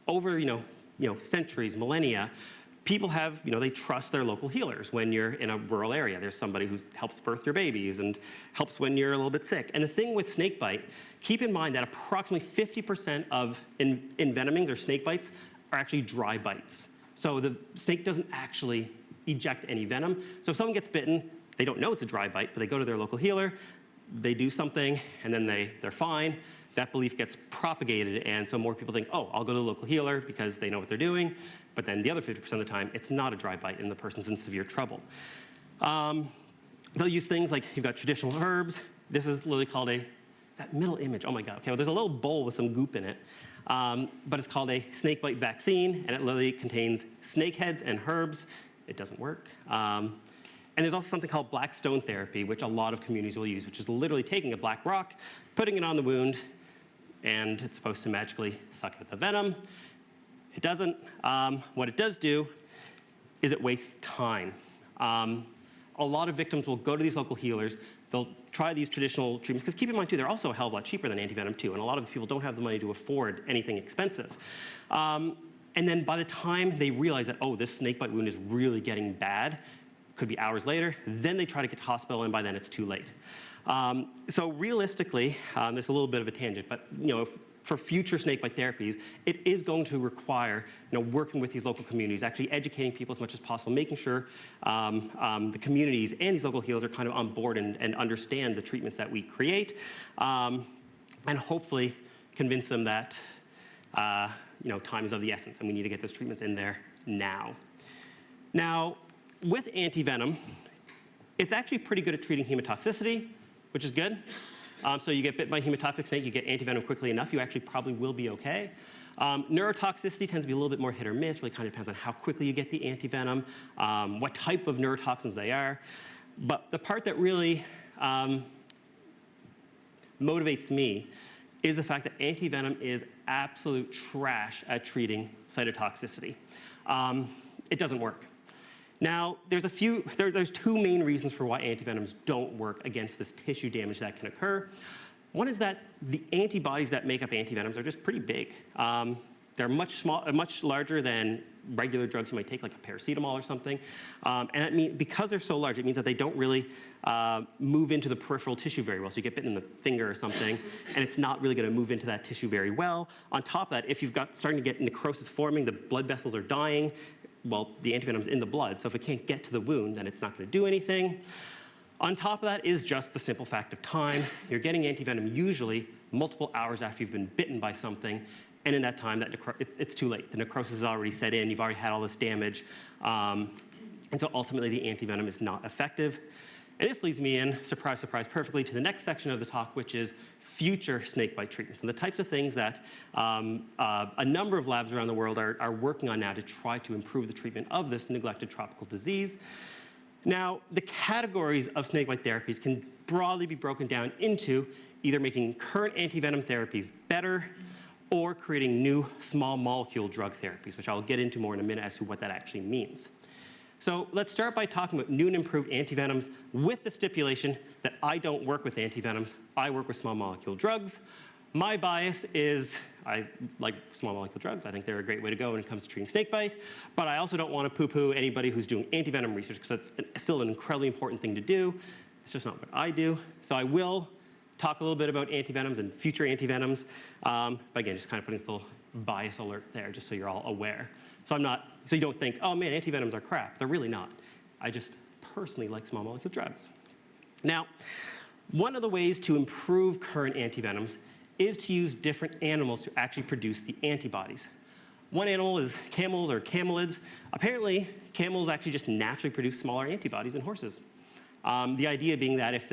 over centuries, millennia, people have, they trust their local healers. When you're in a rural area, there's somebody who helps birth your babies and helps when you're a little bit sick. And the thing with snakebite, keep in mind that approximately 50% of envenomings or snake bites are actually dry bites. So the snake doesn't actually eject any venom. So if someone gets bitten, they don't know it's a dry bite, but they go to their local healer, they do something, and then they're fine. That belief gets propagated, and so more people think, oh, I'll go to the local healer because they know what they're doing. But then the other 50% of the time, it's not a dry bite, and the person's in severe trouble. They'll use things like you've got traditional herbs. This is literally called that middle image, oh my God. Okay, well, there's a little bowl with some goop in it, but it's called a snakebite vaccine, and it literally contains snake heads and herbs. It doesn't work. And there's also something called black stone therapy, which a lot of communities will use, which is literally taking a black rock, putting it on the wound, and it's supposed to magically suck out the venom. It doesn't. What it does do is it wastes time. A lot of victims will go to these local healers. They'll try these traditional treatments, because keep in mind, too, they're also a hell of a lot cheaper than antivenom, too, and a lot of people don't have the money to afford anything expensive. And then by the time they realize that, oh, this snakebite wound is really getting bad, could be hours later, then they try to get to hospital, and by then it's too late. So realistically, this is a little bit of a tangent, but for future snakebite therapies, it is going to require working with these local communities, actually educating people as much as possible, making sure the communities and these local healers are kind of on board and understand the treatments that we create, and hopefully convince them that time is of the essence, and we need to get those treatments in there now. Now, with antivenom, it's actually pretty good at treating hematotoxicity, which is good. So you get bit by a hematotoxic snake, you get antivenom quickly enough, you actually probably will be okay. Neurotoxicity tends to be a little bit more hit or miss, really kind of depends on how quickly you get the antivenom, what type of neurotoxins they are. But the part that really motivates me is the fact that antivenom is absolute trash at treating cytotoxicity. It doesn't work. Now, there's two main reasons for why antivenoms don't work against this tissue damage that can occur. One is that the antibodies that make up antivenoms are just pretty big. They're much larger than regular drugs you might take, like a paracetamol or something. And that means, because they're so large, it means that they don't really move into the peripheral tissue very well. So you get bitten in the finger or something, and it's not really going to move into that tissue very well. On top of that, if you've got starting to get necrosis forming, the blood vessels are dying, well, the antivenom's in the blood, so if it can't get to the wound, then it's not going to do anything. On top of that is just the simple fact of time. You're getting antivenom usually multiple hours after you've been bitten by something, and in that time, it's too late. The necrosis is already set in, you've already had all this damage, and so ultimately the antivenom is not effective. And this leads me in, surprise, surprise, perfectly to the next section of the talk, which is future snakebite treatments and the types of things that a number of labs around the world are working on now to try to improve the treatment of this neglected tropical disease. Now, the categories of snakebite therapies can broadly be broken down into either making current antivenom therapies better or creating new small molecule drug therapies, which I'll get into more in a minute as to what that actually means. So let's start by talking about new and improved antivenoms with the stipulation that I don't work with antivenoms. I work with small molecule drugs. My bias is I like small molecule drugs. I think they're a great way to go when it comes to treating snakebite. But I also don't want to poo-poo anybody who's doing antivenom research, because that's still an incredibly important thing to do. It's just not what I do. So I will talk a little bit about antivenoms and future antivenoms. But again, just kind of putting this little bias alert there, just so you're all aware. So so you don't think, oh man, antivenoms are crap. They're really not. I just personally like small molecule drugs. Now, one of the ways to improve current antivenoms is to use different animals to actually produce the antibodies. One animal is camels or camelids. Apparently, camels actually just naturally produce smaller antibodies than horses. The idea being that if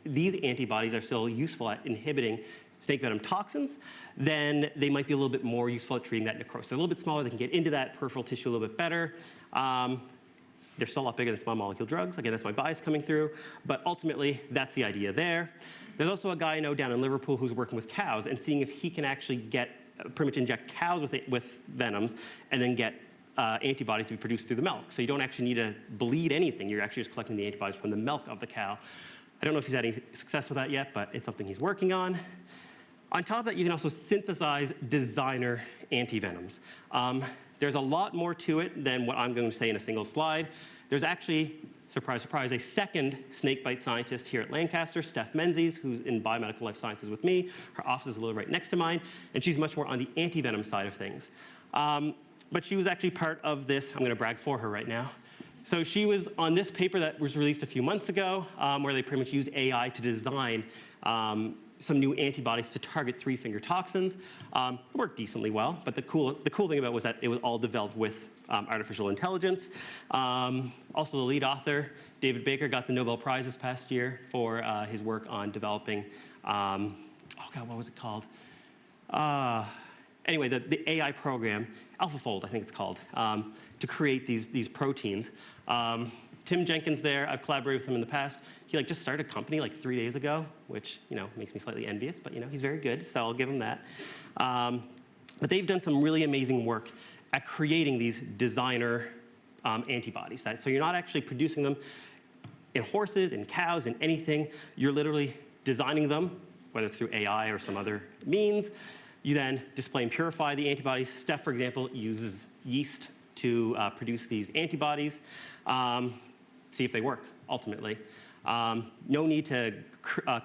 these antibodies are still useful at inhibiting snake venom toxins, then they might be a little bit more useful at treating that necrosis. They're a little bit smaller, they can get into that peripheral tissue a little bit better. They're still a lot bigger than small molecule drugs. Again, that's my bias coming through, but ultimately, that's the idea there. There's also a guy I know down in Liverpool who's working with cows and seeing if he can actually pretty much inject cows with venoms and then get antibodies to be produced through the milk. So you don't actually need to bleed anything. You're actually just collecting the antibodies from the milk of the cow. I don't know if he's had any success with that yet, but it's something he's working on. On top of that, you can also synthesize designer antivenoms. There's a lot more to it than what I'm going to say in a single slide. There's actually, surprise, surprise, a second snakebite scientist here at Lancaster, Steph Menzies, who's in biomedical life sciences with me. Her office is literally right next to mine, and she's much more on the antivenom side of things. But she was actually part of this. I'm going to brag for her right now. So she was on this paper that was released a few months ago, where they pretty much used AI to design some new antibodies to target three-finger toxins. It worked decently well, but the cool thing about it was that it was all developed with artificial intelligence. Also, the lead author, David Baker, got the Nobel Prize this past year for his work on developing, oh God, what was it called? Anyway, the AI program, AlphaFold, I think it's called, to create these proteins. Tim Jenkins there, I've collaborated with him in the past. He just started a company 3 days ago, which makes me slightly envious, but he's very good, so I'll give him that. But they've done some really amazing work at creating these designer antibodies. So you're not actually producing them in horses, in cows, in anything. You're literally designing them, whether through AI or some other means. You then display and purify the antibodies. Steph, for example, uses yeast to produce these antibodies. See if they work, ultimately. No need to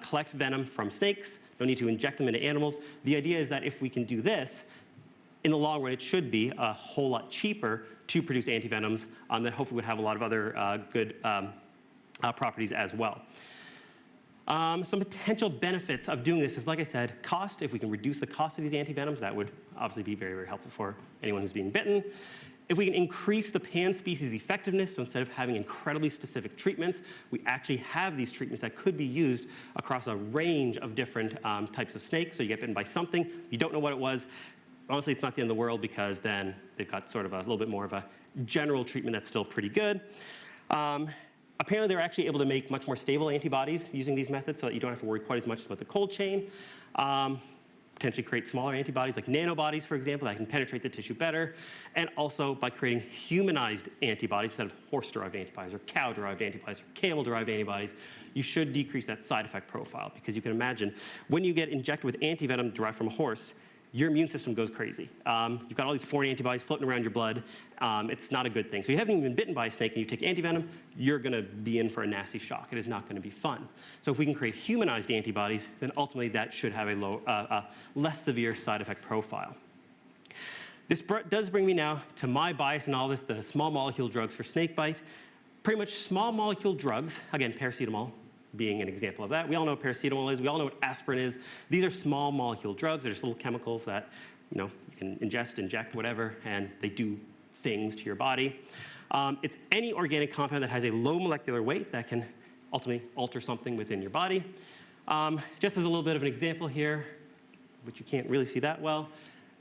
collect venom from snakes. No need to inject them into animals. The idea is that if we can do this, in the long run, it should be a whole lot cheaper to produce antivenoms that hopefully would have a lot of other good properties as well. Some potential benefits of doing this is, like I said, cost. If we can reduce the cost of these antivenoms, that would obviously be very, very helpful for anyone who's being bitten. If we can increase the pan-species effectiveness, so instead of having incredibly specific treatments, we actually have these treatments that could be used across a range of different types of snakes. So you get bitten by something, you don't know what it was. Honestly, it's not the end of the world, because then they've got sort of a little bit more of a general treatment that's still pretty good. Apparently, they're actually able to make much more stable antibodies using these methods, so that you don't have to worry quite as much about the cold chain. Potentially create smaller antibodies, like nanobodies, for example, that can penetrate the tissue better. And also by creating humanized antibodies instead of horse-derived antibodies or cow-derived antibodies or camel-derived antibodies, you should decrease that side effect profile. Because you can imagine, when you get injected with antivenom derived from a horse, your immune system goes crazy. You've got all these foreign antibodies floating around your blood. It's not a good thing. So you haven't even been bitten by a snake and you take antivenom, you're going to be in for a nasty shock. It is not going to be fun. So if we can create humanized antibodies, then ultimately that should have a less severe side effect profile. This does bring me now to my bias in all this, the small molecule drugs for snakebite. Pretty much small molecule drugs, again, paracetamol being an example of that. We all know what paracetamol is. We all know what aspirin is. These are small molecule drugs. They're just little chemicals that you can ingest, inject, whatever, and they do things to your body. It's any organic compound that has a low molecular weight that can ultimately alter something within your body. Just as a little bit of an example here, which you can't really see that well,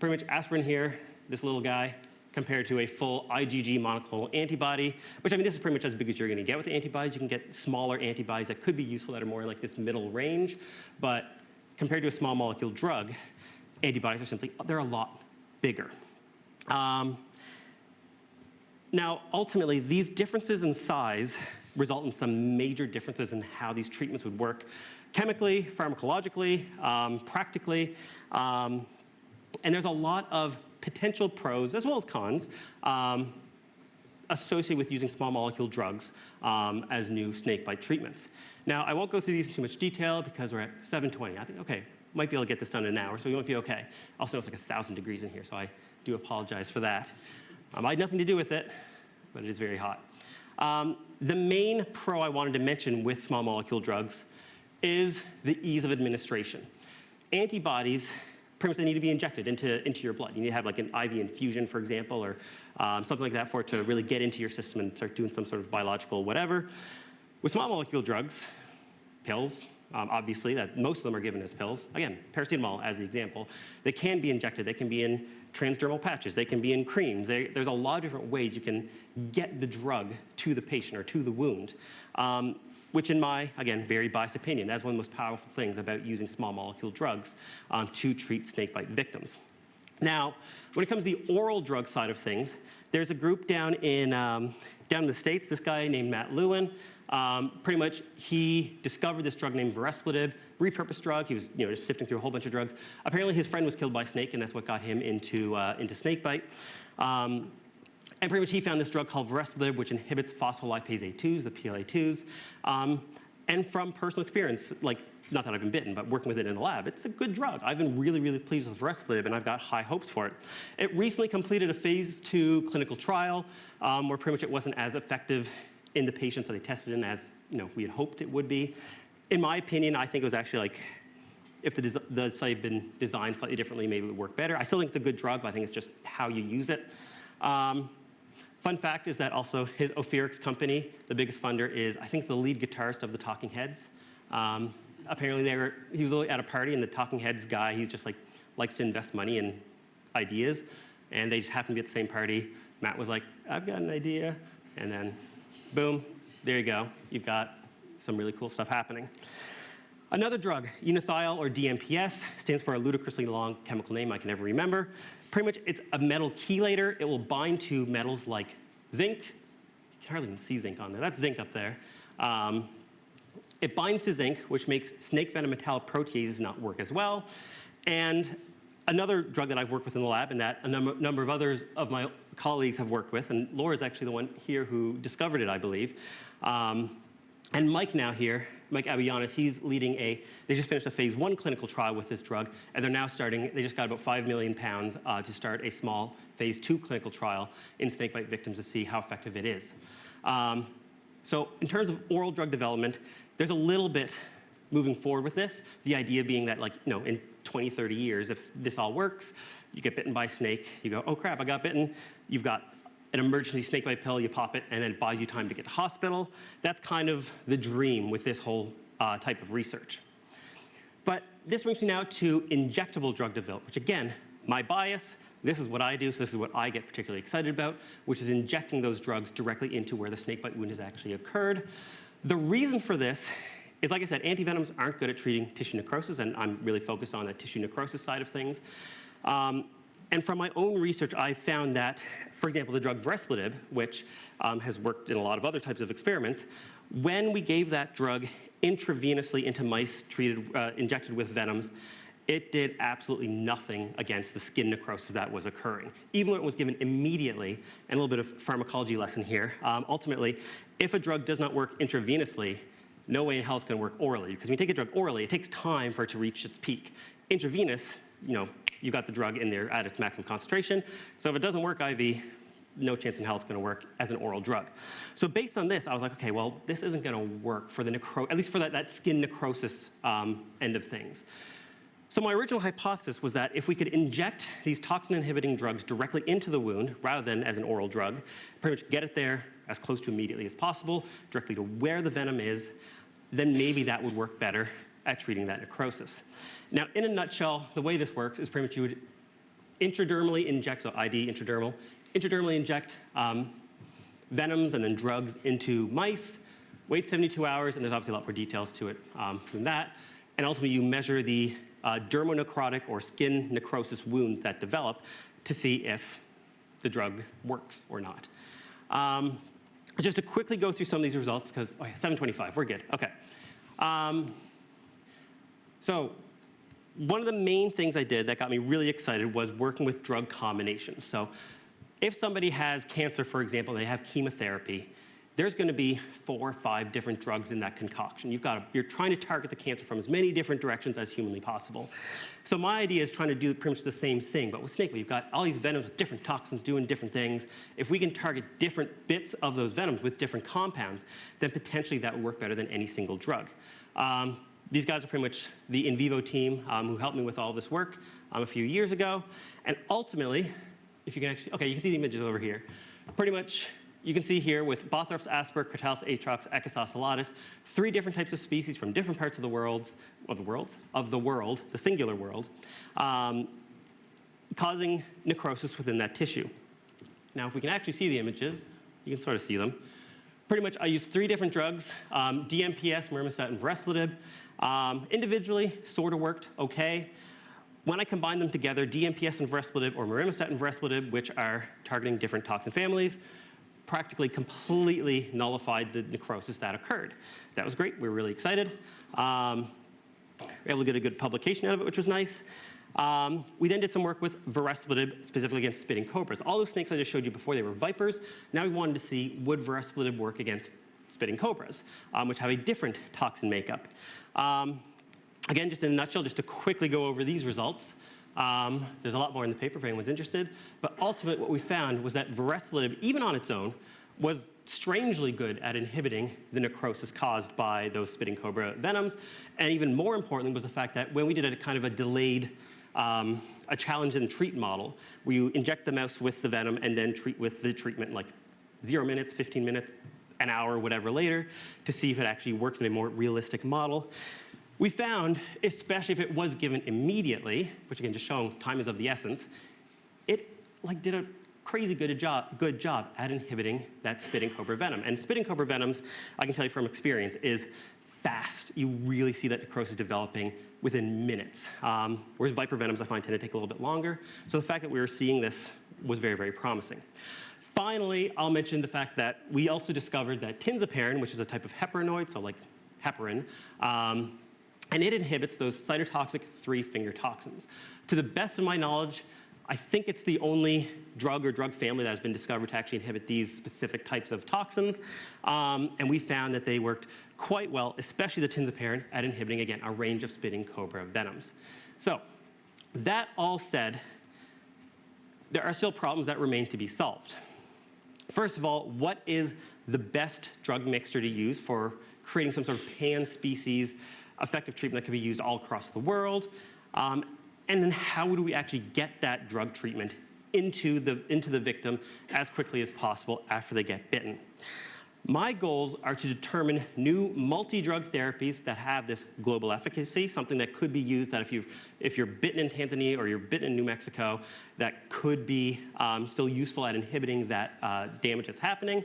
pretty much aspirin here, this little guy, compared to a full IgG monoclonal antibody, which, this is pretty much as big as you're going to get with antibodies. You can get smaller antibodies that could be useful that are more like this middle range, but compared to a small molecule drug, antibodies are simply, they're a lot bigger. Now, ultimately, these differences in size result in some major differences in how these treatments would work chemically, pharmacologically, practically, and there's a lot of potential pros as well as cons associated with using small molecule drugs as new snakebite treatments. Now, I won't go through these in too much detail because we're at 7:20. I think, okay, might be able to get this done in an hour, so we might be okay. Also, it's like 1,000 degrees in here, so I do apologize for that. I had nothing to do with it, but it is very hot. The main pro I wanted to mention with small molecule drugs is the ease of administration. Antibodies, pretty much they need to be injected into your blood. You need to have like an IV infusion, for example, or something like that for it to really get into your system and start doing some sort of biological whatever. With small molecule drugs, pills, obviously, that most of them are given as pills. Again, paracetamol as the example. They can be injected. They can be in transdermal patches. They can be in creams. There's a lot of different ways you can get the drug to the patient or to the wound, which in my, again, very biased opinion, that's one of the most powerful things about using small molecule drugs to treat snakebite victims. Now, when it comes to the oral drug side of things, there's a group down in the States, this guy named Matt Lewin. Pretty much, he discovered this drug named veresplitib, repurposed drug. He was, just sifting through a whole bunch of drugs. Apparently, his friend was killed by a snake, and that's what got him into snakebite. And pretty much, he found this drug called veresplitib, which inhibits phospholipase A2s, the PLA2s. And from personal experience, like, not that I've been bitten, but working with it in the lab, it's a good drug. I've been really, really pleased with veresplitib, and I've got high hopes for it. It recently completed a phase 2 clinical trial where pretty much it wasn't as effective in the patients that they tested in as we had hoped it would be. In my opinion, I think it was actually like, if the study had been designed slightly differently, maybe it would work better. I still think it's a good drug, but I think it's just how you use it. Fun fact is that also his Ophirix company, the biggest funder is, I think it's the lead guitarist of the Talking Heads. Apparently he was at a party and the Talking Heads guy, he's just like, likes to invest money in ideas. And they just happened to be at the same party. Matt was like, I've got an idea. And then boom, there you go. You've got some really cool stuff happening. Another drug, unithiol or DMPS, stands for a ludicrously long chemical name I can never remember. Pretty much it's a metal chelator. It will bind to metals like zinc. You can hardly even see zinc on there. That's zinc up there. It binds to zinc, which makes snake venom metalloproteases not work as well. And another drug that I've worked with in the lab and that a number of others of my colleagues have worked with, and Laura's actually the one here who discovered it, I believe. And Mike now here, Mike Abiyanis, he's leading they just finished a phase 1 clinical trial with this drug, and they're now they just got about £5 million to start a small phase 2 clinical trial in snakebite victims to see how effective it is. So in terms of oral drug development, there's a little bit moving forward with this. The idea being that, in 20, 30 years, if this all works, you get bitten by a snake, you go, oh crap, I got bitten. You've got an emergency snakebite pill, you pop it, and then it buys you time to get to hospital. That's kind of the dream with this whole type of research. But this brings me now to injectable drug development, which again, my bias, this is what I do, so this is what I get particularly excited about, which is injecting those drugs directly into where the snakebite wound has actually occurred. The reason for this is, like I said, antivenoms aren't good at treating tissue necrosis, and I'm really focused on the tissue necrosis side of things. And from my own research, I found that, for example, the drug veresplitib, which has worked in a lot of other types of experiments, when we gave that drug intravenously into mice injected with venoms, it did absolutely nothing against the skin necrosis that was occurring. Even when it was given immediately, and a little bit of pharmacology lesson here, ultimately, if a drug does not work intravenously, no way in hell it's going to work orally. Because when you take a drug orally, it takes time for it to reach its peak. Intravenous, you've got the drug in there at its maximum concentration. So if it doesn't work IV, no chance in hell it's going to work as an oral drug. So based on this, I was like, okay, well, this isn't going to work for at least for that skin necrosis end of things. So my original hypothesis was that if we could inject these toxin-inhibiting drugs directly into the wound, rather than as an oral drug, pretty much get it there as close to immediately as possible, directly to where the venom is, then maybe that would work better at treating that necrosis. Now, in a nutshell, the way this works is pretty much you would intradermally inject, so ID intradermally inject venoms and then drugs into mice, wait 72 hours, and there's obviously a lot more details to it than that. And ultimately, you measure the dermonecrotic or skin necrosis wounds that develop to see if the drug works or not. Just to quickly go through some of these results, because 725, we're good. Okay. So one of the main things I did that got me really excited was working with drug combinations. So if somebody has cancer, for example, and they have chemotherapy, there's going to be 4 or 5 different drugs in that concoction. You're trying to target the cancer from as many different directions as humanly possible. So my idea is trying to do pretty much the same thing, but with Snakebite, you've got all these venoms with different toxins doing different things. If we can target different bits of those venoms with different compounds, then potentially that would work better than any single drug. These guys are pretty much the in vivo team who helped me with all this work a few years ago. And ultimately, if you can actually, okay, you can see the images over here. Pretty much, you can see here with Bothrop's asper, Crotalus atrox, Echis ocellatus, 3 different types of species from different parts of the world, the singular world, causing necrosis within that tissue. Now, if we can actually see the images, you can sort of see them. Pretty much, I used 3 different drugs, DMPS, myrmestat, and vereslidib. Individually, sort of worked okay. When I combined them together, DMPS and vereslidib, or myrmestat and vereslidib, which are targeting different toxin families, practically completely nullified the necrosis that occurred. That was great. We were really excited. We were able to get a good publication out of it, which was nice. We then did some work with vereslidib, specifically against spitting cobras. All those snakes I just showed you before, they were vipers. Now we wanted to see, would vereslidib work against spitting cobras, which have a different toxin makeup. Again, just in a nutshell, just to quickly go over these results. There's a lot more in the paper if anyone's interested. But ultimately, what we found was that vereslidib, even on its own, was strangely good at inhibiting the necrosis caused by those spitting cobra venoms. And even more importantly was the fact that when we did a kind of a delayed, a challenge and treat model, where you inject the mouse with the venom and then treat with the treatment like 0 minutes, 15 minutes, an hour, whatever later, to see if it actually works in a more realistic model. We found, especially if it was given immediately, which again, just showing time is of the essence, it did a crazy good job at inhibiting that spitting cobra venom. And spitting cobra venoms, I can tell you from experience, is fast. You really see that necrosis developing within minutes. Whereas viper venoms, I find, tend to take a little bit longer. So the fact that we were seeing this was very, very promising. Finally, I'll mention the fact that we also discovered that tinzaparin, which is a type of heparinoid, so like heparin, and it inhibits those cytotoxic 3-finger toxins. To the best of my knowledge, I think it's the only drug or drug family that has been discovered to actually inhibit these specific types of toxins. And we found that they worked quite well, especially the tinzaparin, at inhibiting, again, a range of spitting cobra venoms. So that all said, there are still problems that remain to be solved. First of all, what is the best drug mixture to use for creating some sort of pan-species effective treatment that can be used all across the world? And then how would we actually get that drug treatment into the victim as quickly as possible after they get bitten? My goals are to determine new multi-drug therapies that have this global efficacy, something that could be used that if you're bitten in Tanzania or you're bitten in New Mexico, that could be still useful at inhibiting that damage that's happening.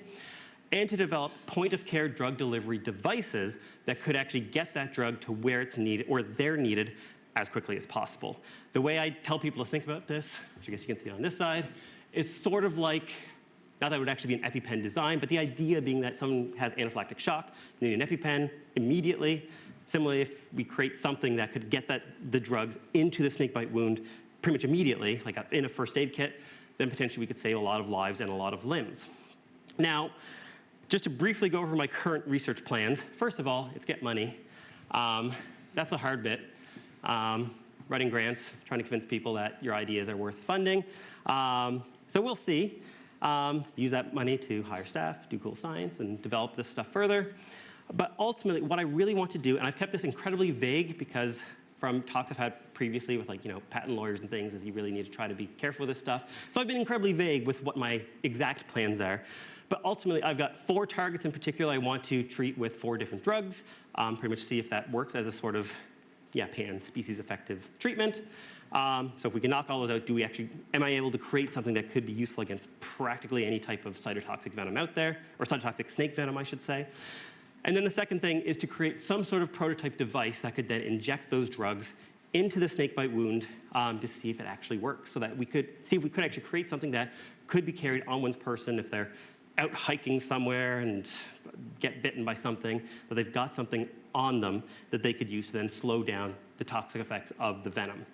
And to develop point-of-care drug delivery devices that could actually get that drug to where it's needed or they're needed as quickly as possible. The way I tell people to think about this, which I guess you can see on this side, is sort of like, not that it would actually be an EpiPen design, but the idea being that someone has anaphylactic shock, you need an EpiPen immediately. Similarly, if we create something that could get the drugs into the snakebite wound pretty much immediately, like in a first aid kit, then potentially we could save a lot of lives and a lot of limbs. Now, just to briefly go over my current research plans, first of all, it's get money. That's the hard bit. Writing grants, trying to convince people that your ideas are worth funding. So we'll see. Use that money to hire staff, do cool science, and develop this stuff further. But ultimately, what I really want to do, and I've kept this incredibly vague because from talks I've had previously with patent lawyers and things, is you really need to try to be careful with this stuff. So I've been incredibly vague with what my exact plans are. But ultimately, I've got 4 targets in particular I want to treat with 4 different drugs, pretty much see if that works as a sort of pan-species effective treatment. So if we can knock all those out, am I able to create something that could be useful against practically any type of cytotoxic venom out there, or cytotoxic snake venom, I should say. And then the second thing is to create some sort of prototype device that could then inject those drugs into the snakebite wound to see if it actually works, so that we could see if we could actually create something that could be carried on one's person if they're out hiking somewhere and get bitten by something, that they've got something on them that they could use to then slow down the toxic effects of the venom.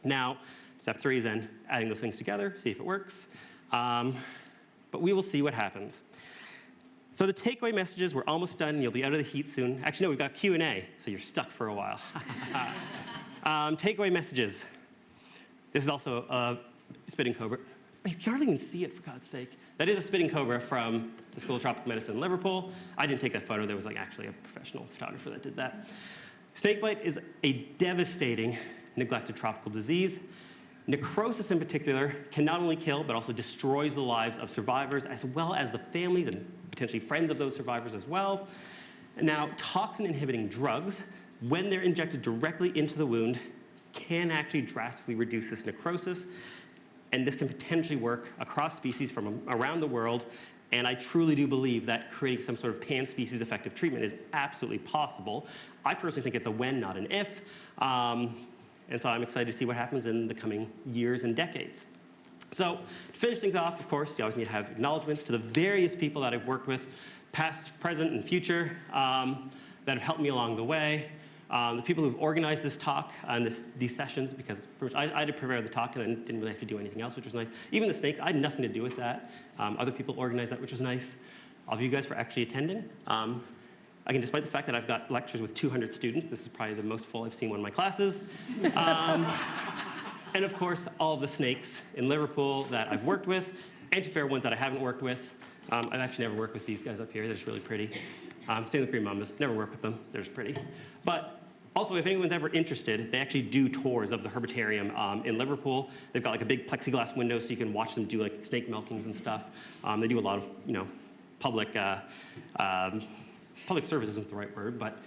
Now, step 3 is then adding those things together, see if it works. But we will see what happens. So the takeaway messages, we're almost done. You'll be out of the heat soon. Actually, no, we've got Q&A, so you're stuck for a while. Takeaway messages. This is also a spitting cobra. You can hardly even see it, for God's sake. That is a spitting cobra from the School of Tropical Medicine in Liverpool. I didn't take that photo. There was actually a professional photographer that did that. Snakebite is a devastating neglected tropical disease. Necrosis in particular can not only kill, but also destroys the lives of survivors, as well as the families and potentially friends of those survivors as well. And now, toxin-inhibiting drugs, when they're injected directly into the wound, can actually drastically reduce this necrosis. And this can potentially work across species from around the world. And I truly do believe that creating some sort of pan-species effective treatment is absolutely possible. I personally think it's a when, not an if. And so I'm excited to see what happens in the coming years and decades. So to finish things off, of course, you always need to have acknowledgements to the various people that I've worked with, past, present, and future, that have helped me along the way. The people who've organized this talk and these sessions, because I had to prepare the talk and I didn't really have to do anything else, which was nice. Even the snakes, I had nothing to do with that. Other people organized that, which was nice. All of you guys for actually attending. Again, despite the fact that I've got lectures with 200 students, this is probably the most full I've seen one of my classes. And of course, all of the snakes in Liverpool that I've worked with, anti-fair ones that I haven't worked with. I've actually never worked with these guys up here. They're just really pretty. Same with green mambas. Never worked with them. They're just pretty. But also, if anyone's ever interested, they actually do tours of the herbarium in Liverpool. They've got a big plexiglass window so you can watch them do snake milkings and stuff. They do a lot of public service isn't the right word, but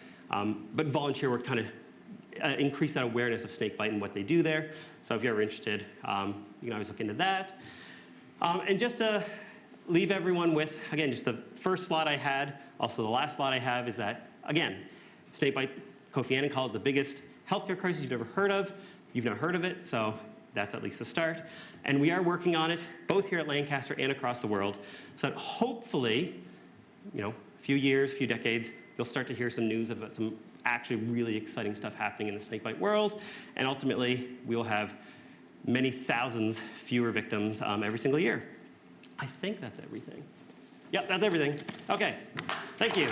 volunteer work kind of increase that awareness of snakebite and what they do there. So if you're ever interested, you can always look into that. And just to leave everyone with, again, just the first slide I had, also the last slide I have is that, again, snakebite, Kofi Annan called it the biggest healthcare crisis you've ever heard of. You've not heard of it, so that's at least the start. And we are working on it, both here at Lancaster and across the world, so that hopefully, a few years, few decades, you'll start to hear some news about some actually really exciting stuff happening in the snakebite world. And ultimately, we will have many thousands fewer victims every single year. I think that's everything. Yep, that's everything. Okay, thank you.